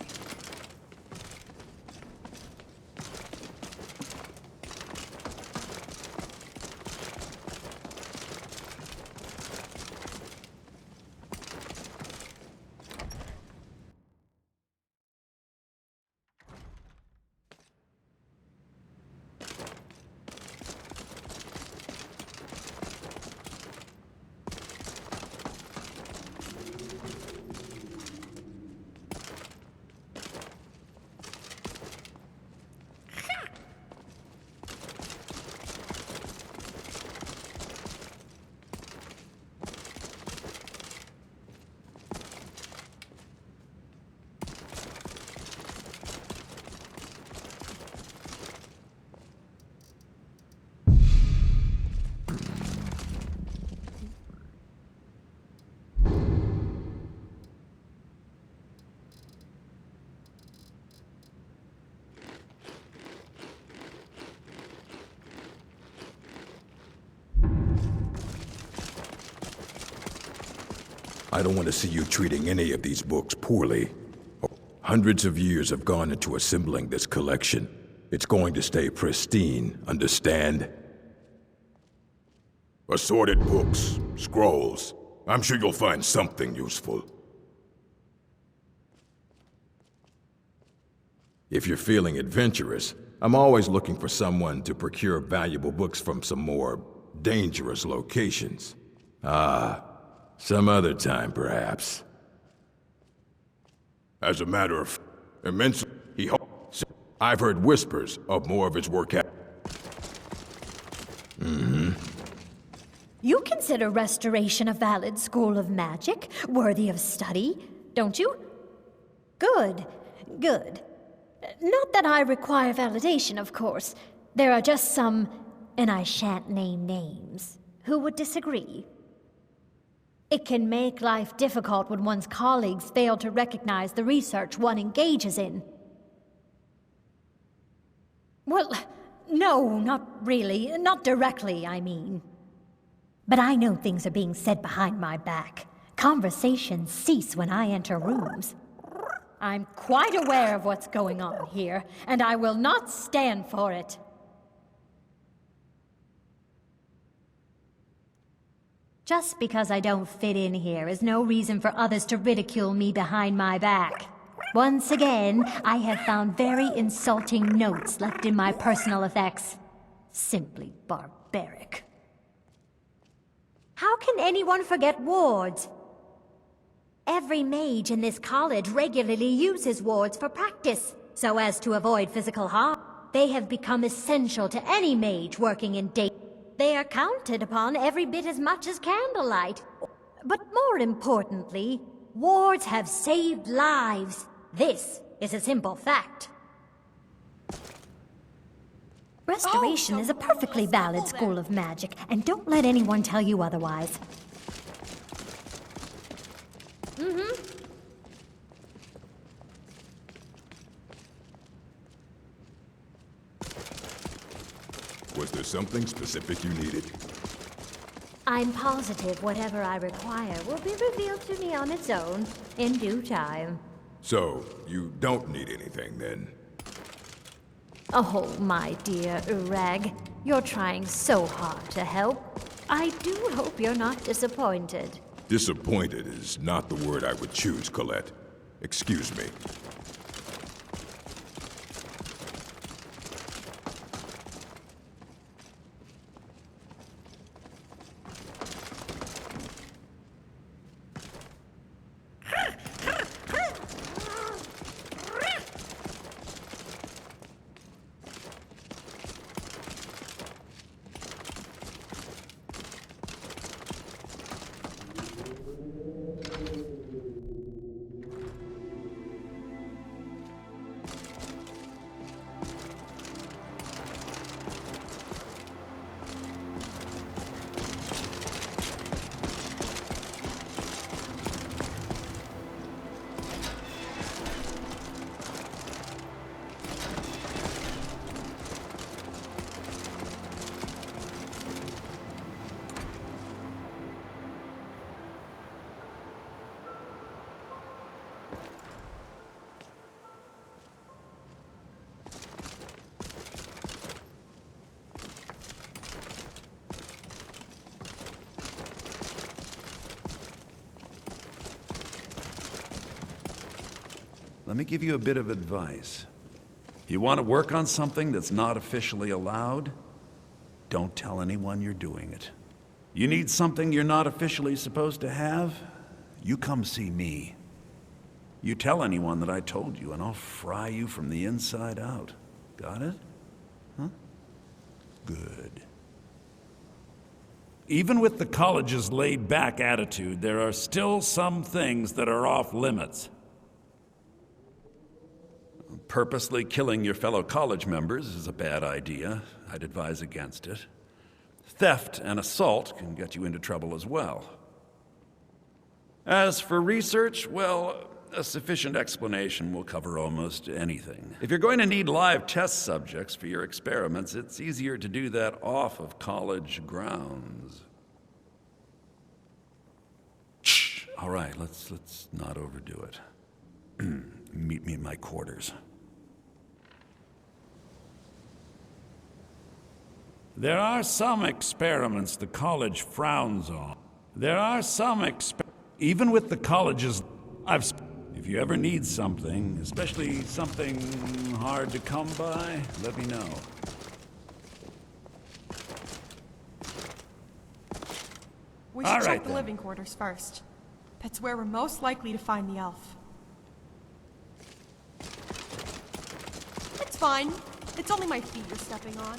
I don't want to see you treating any of these books poorly. Hundreds of years have gone into assembling this collection. It's going to stay pristine, understand? Assorted books, scrolls. I'm sure you'll find something useful. If you're feeling adventurous, I'm always looking for someone to procure valuable books from some more dangerous locations. Some other time, perhaps. As a matter of immense, I've heard whispers of more of his work at. You consider restoration a valid school of magic, worthy of study, don't you? Good, good. Not that I require validation, of course. There are just some, and I shan't name names, who would disagree. It can make life difficult when one's colleagues fail to recognize the research one engages in. Well, no, not really. Not directly, I mean. But I know things are being said behind my back. Conversations cease when I enter rooms. I'm quite aware of what's going on here, and I will not stand for it. Just because I don't fit in here is no reason for others to ridicule me behind my back. Once again, I have found very insulting notes left in my personal effects. Simply barbaric. How can anyone forget wards? Every mage in this college regularly uses wards for practice, so as to avoid physical harm. They have become essential to any mage working in data. They are counted upon every bit as much as candlelight. But more importantly, wards have saved lives. This is a simple fact. Restoration is a perfectly valid school of magic, and don't let anyone tell you otherwise. Was there something specific you needed? I'm positive whatever I require will be revealed to me on its own, in due time. So, you don't need anything, then? Oh, my dear Urag, you're trying so hard to help. I do hope you're not disappointed. Disappointed is not the word I would choose, Colette. Excuse me. Let me give you a bit of advice. You want to work on something that's not officially allowed? Don't tell anyone you're doing it. You need something you're not officially supposed to have? You come see me. You tell anyone that I told you, and I'll fry you from the inside out. Got it? Huh? Good. Even with the college's laid-back attitude, there are still some things that are off limits. Purposely killing your fellow college members is a bad idea. I'd advise against it. Theft and assault can get you into trouble as well. As for research, well, a sufficient explanation will cover almost anything. If you're going to need live test subjects for your experiments, it's easier to do that off of college grounds. Shh! All right, let's not overdo it. Meet me in my quarters. There are some experiments the college frowns on. Even with the college's... If you ever need something, especially something hard to come by, let me know. We should check the living quarters first. That's where we're most likely to find the elf. It's fine. It's only my feet you're stepping on.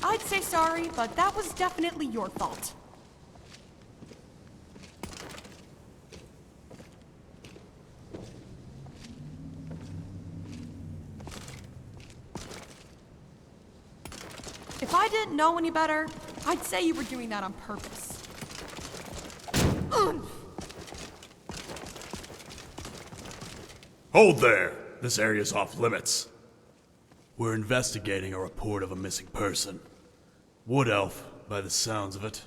I'd say sorry, but that was definitely your fault. If I didn't know any better, I'd say you were doing that on purpose. Hold there! This area's off limits. We're investigating a report of a missing person. Wood elf, by the sounds of it.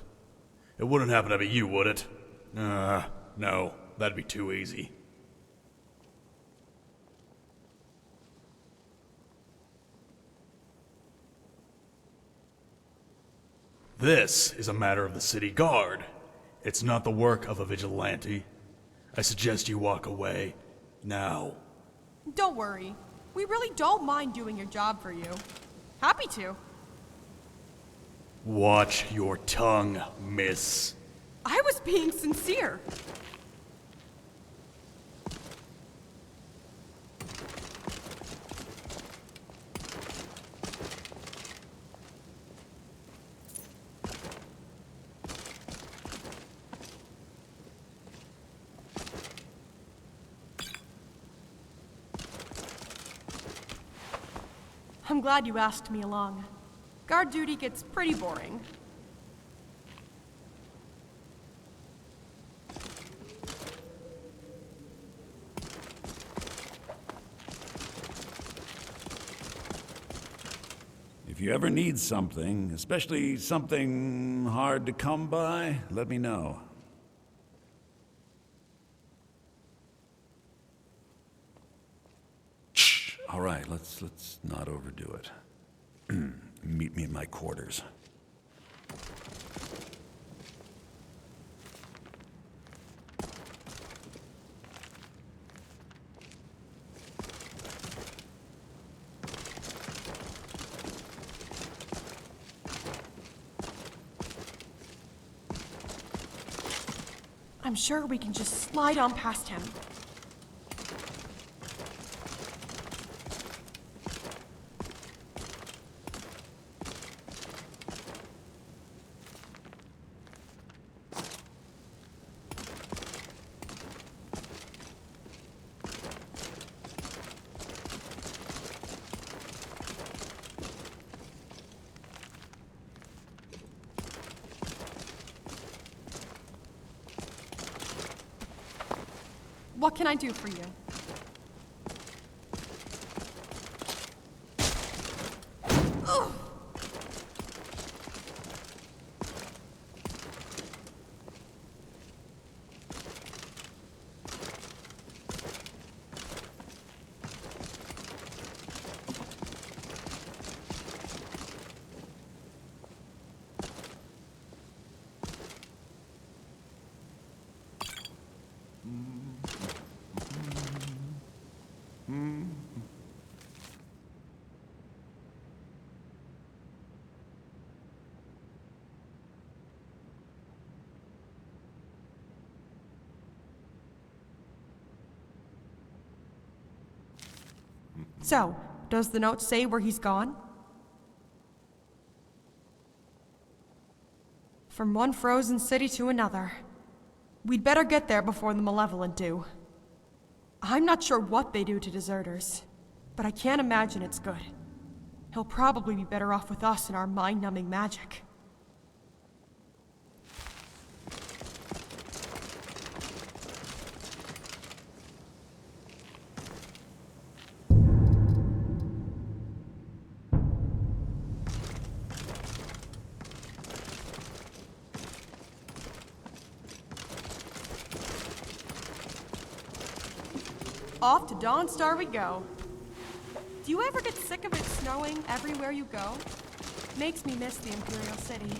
It wouldn't happen to be you, would it? No, that'd be too easy. This is a matter of the city guard. It's not the work of a vigilante. I suggest you walk away, now. Don't worry. We really don't mind doing your job for you. Happy to. Watch your tongue, miss. I was being sincere. I'm glad you asked me along. Guard duty gets pretty boring. If you ever need something, especially something hard to come by, let me know. All right, let's not overdo it. Meet me in my quarters. I'm sure we can just slide on past him. What can I do for you? Ugh. So, does the note say where he's gone? From one frozen city to another. We'd better get there before the malevolent do. I'm not sure what they do to deserters, but I can't imagine it's good. He'll probably be better off with us and our mind-numbing magic. Off to Dawnstar we go. Do you ever get sick of it snowing everywhere you go? Makes me miss the Imperial City.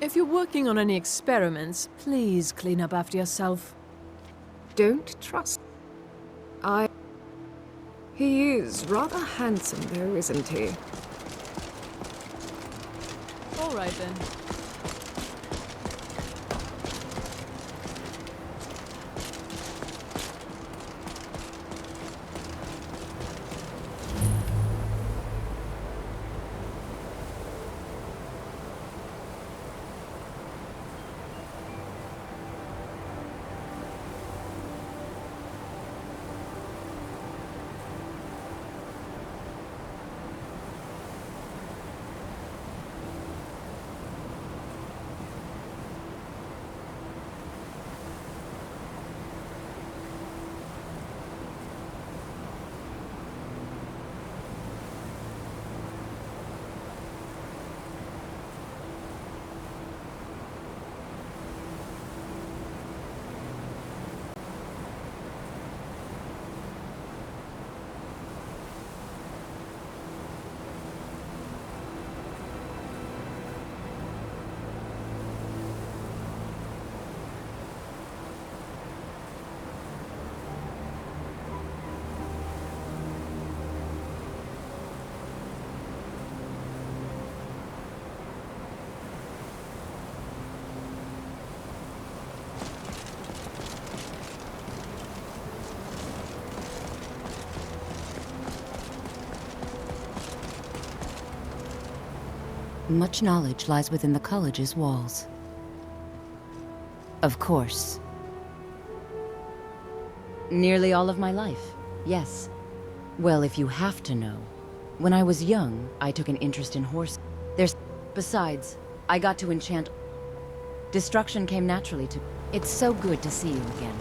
If you're working on any experiments, please clean up after yourself. Don't trust. He is rather handsome, though, isn't he? All right, then. Much knowledge lies within the college's walls. Of course. Nearly all of my life, yes. Well, if you have to know. When I was young, I took an interest in horses. Besides, I got to enchant. Destruction came naturally to. It's so good to see you again.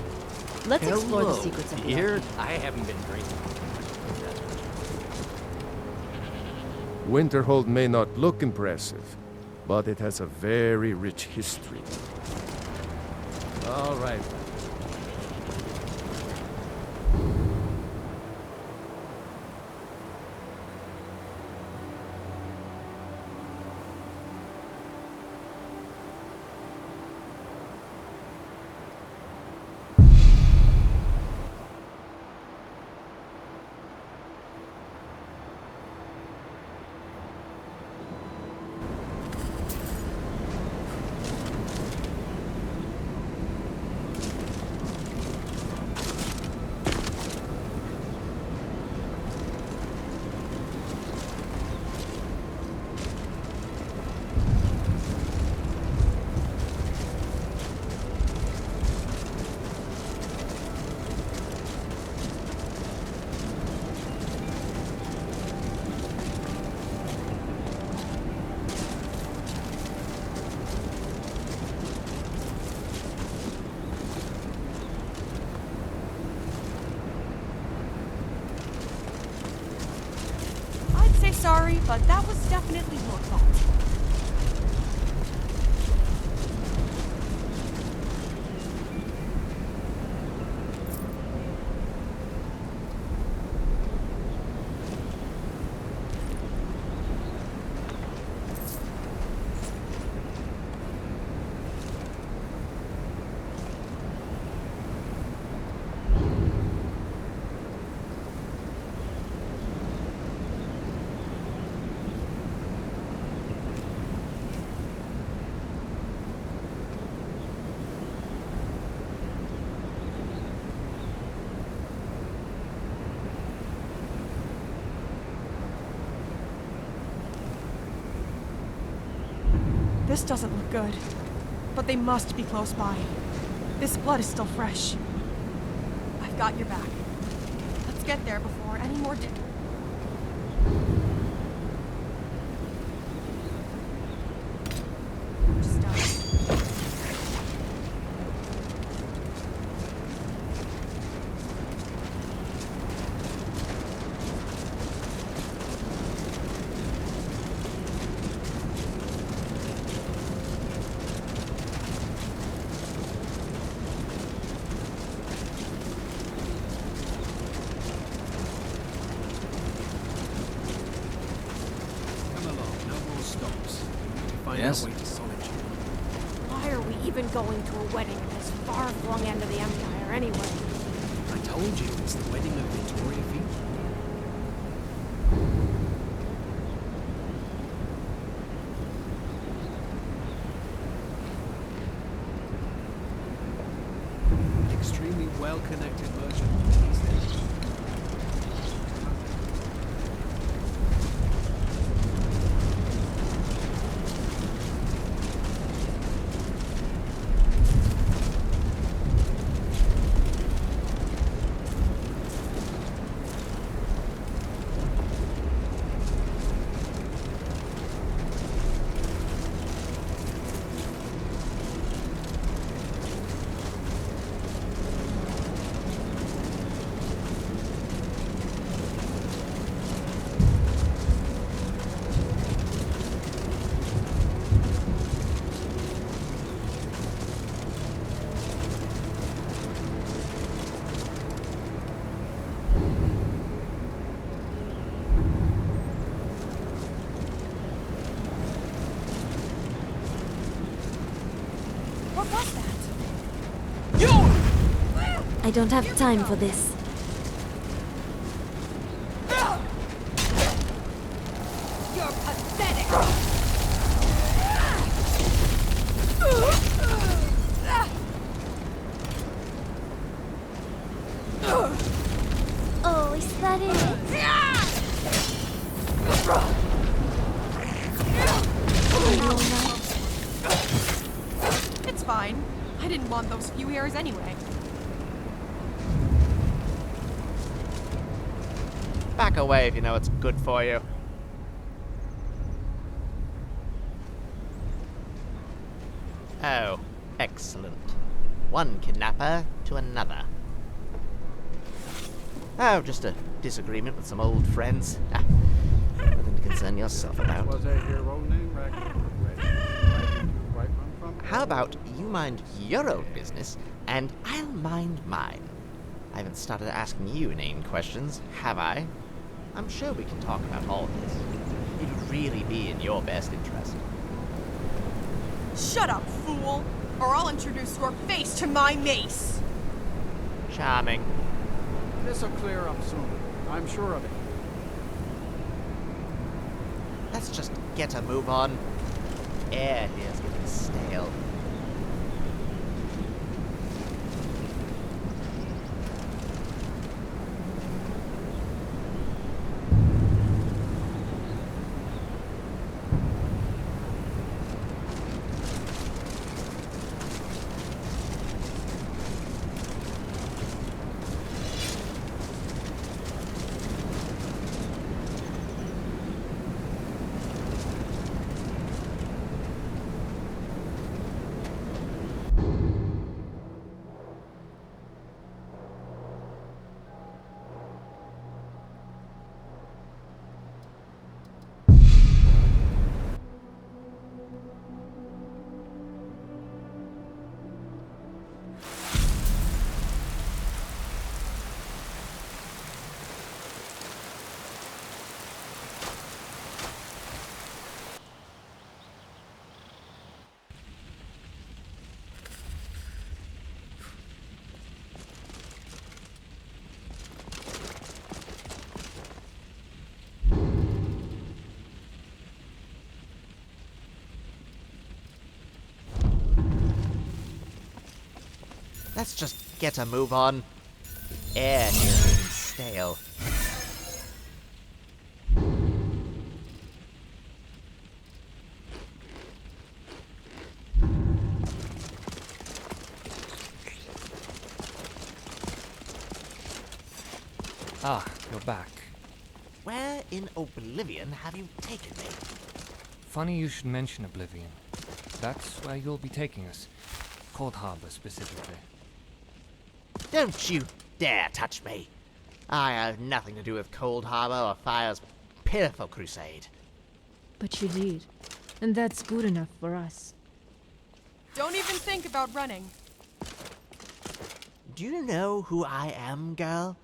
Let's explore the secrets of the Here, I haven't been drinking. Winterhold may not look impressive, but it has a very rich history. All right. Sorry, but that was definitely your fault. This doesn't look good. But they must be close by. This blood is still fresh. I've got your back. Let's get there before any more Yes? Why are we even going to a wedding in this far-flung end of the Empire anyway? I told you, it's the wedding of Victoria Field. An extremely well-connected merchant. I don't have time for this. You're pathetic! Oh, is that it? It's fine. I didn't want those few hairs anyway. Back away if you know it's good for you. Oh, excellent. One kidnapper to another. Oh, just a disagreement with some old friends. Nothing to concern yourself about. How about you mind your own business, and I'll mind mine? I haven't started asking you inane questions, have I? I'm sure we can talk about all of this. It would really be in your best interest. Shut up, fool! Or I'll introduce your face to my mace! Charming. This'll clear up soon. I'm sure of it. Let's just get a move on. Air here's getting stale. Let's just get a move on. The air here is getting stale. Ah, you're back. Where in Oblivion have you taken me? Funny you should mention Oblivion. That's where you'll be taking us. Cold Harbor, specifically. Don't you dare touch me! I have nothing to do with Cold Harbor or Fire's pitiful crusade. But you did. And that's good enough for us. Don't even think about running. Do you know who I am, girl?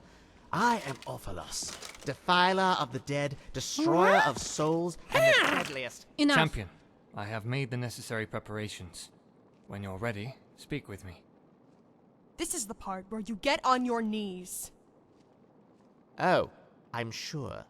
I am Orphelos, defiler of the dead, destroyer of souls, and the deadliest... Enough! Champion, I have made the necessary preparations. When you're ready, speak with me. This is the part where you get on your knees. Oh, I'm sure.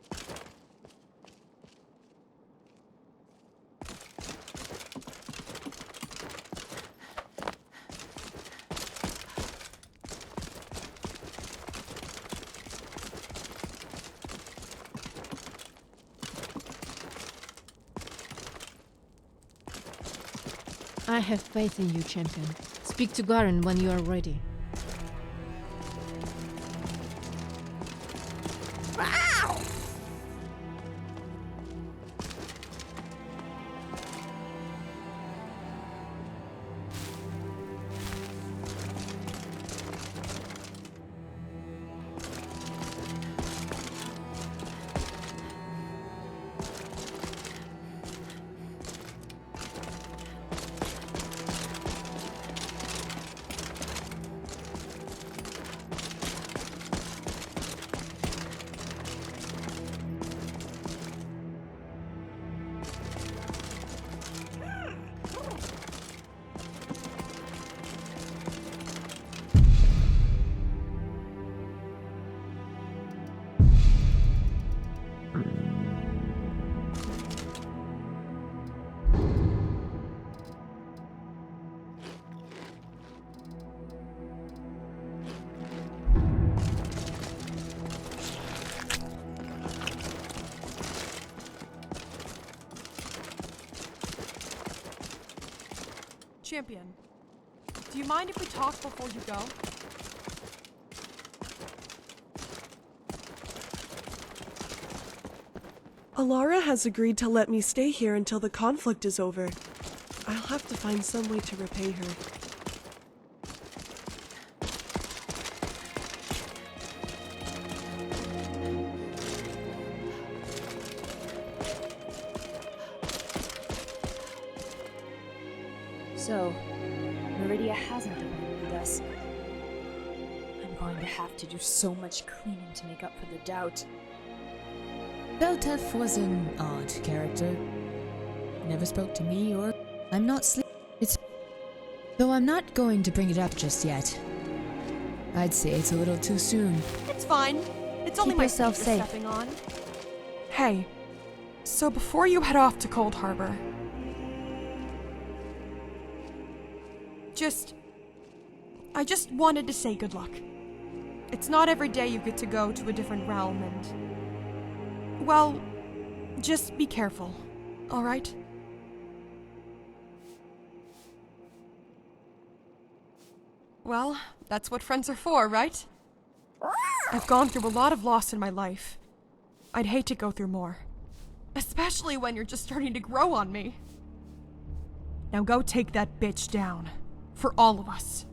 I have faith in you, champion. Speak to Garen when you are ready. Champion, do you mind if we talk before you go? Alara has agreed to let me stay here until the conflict is over. I'll have to find some way to repay her. So, Meridia hasn't abandoned us. I'm going to have to do so much cleaning to make up for the doubt. Beltef was an odd character. Never spoke to me or... I'm not It's... Though I'm not going to bring it up just yet. I'd say it's a little too soon. It's fine. It's only my yourself feet safe. you're stepping on. Hey, so before you head off to Cold Harbor, I just wanted to say good luck. It's not every day you get to go to a different realm and... well, just be careful, alright? Well, that's what friends are for, right? I've gone through a lot of loss in my life. I'd hate to go through more. Especially when you're just starting to grow on me. Now go take that bitch down. For all of us.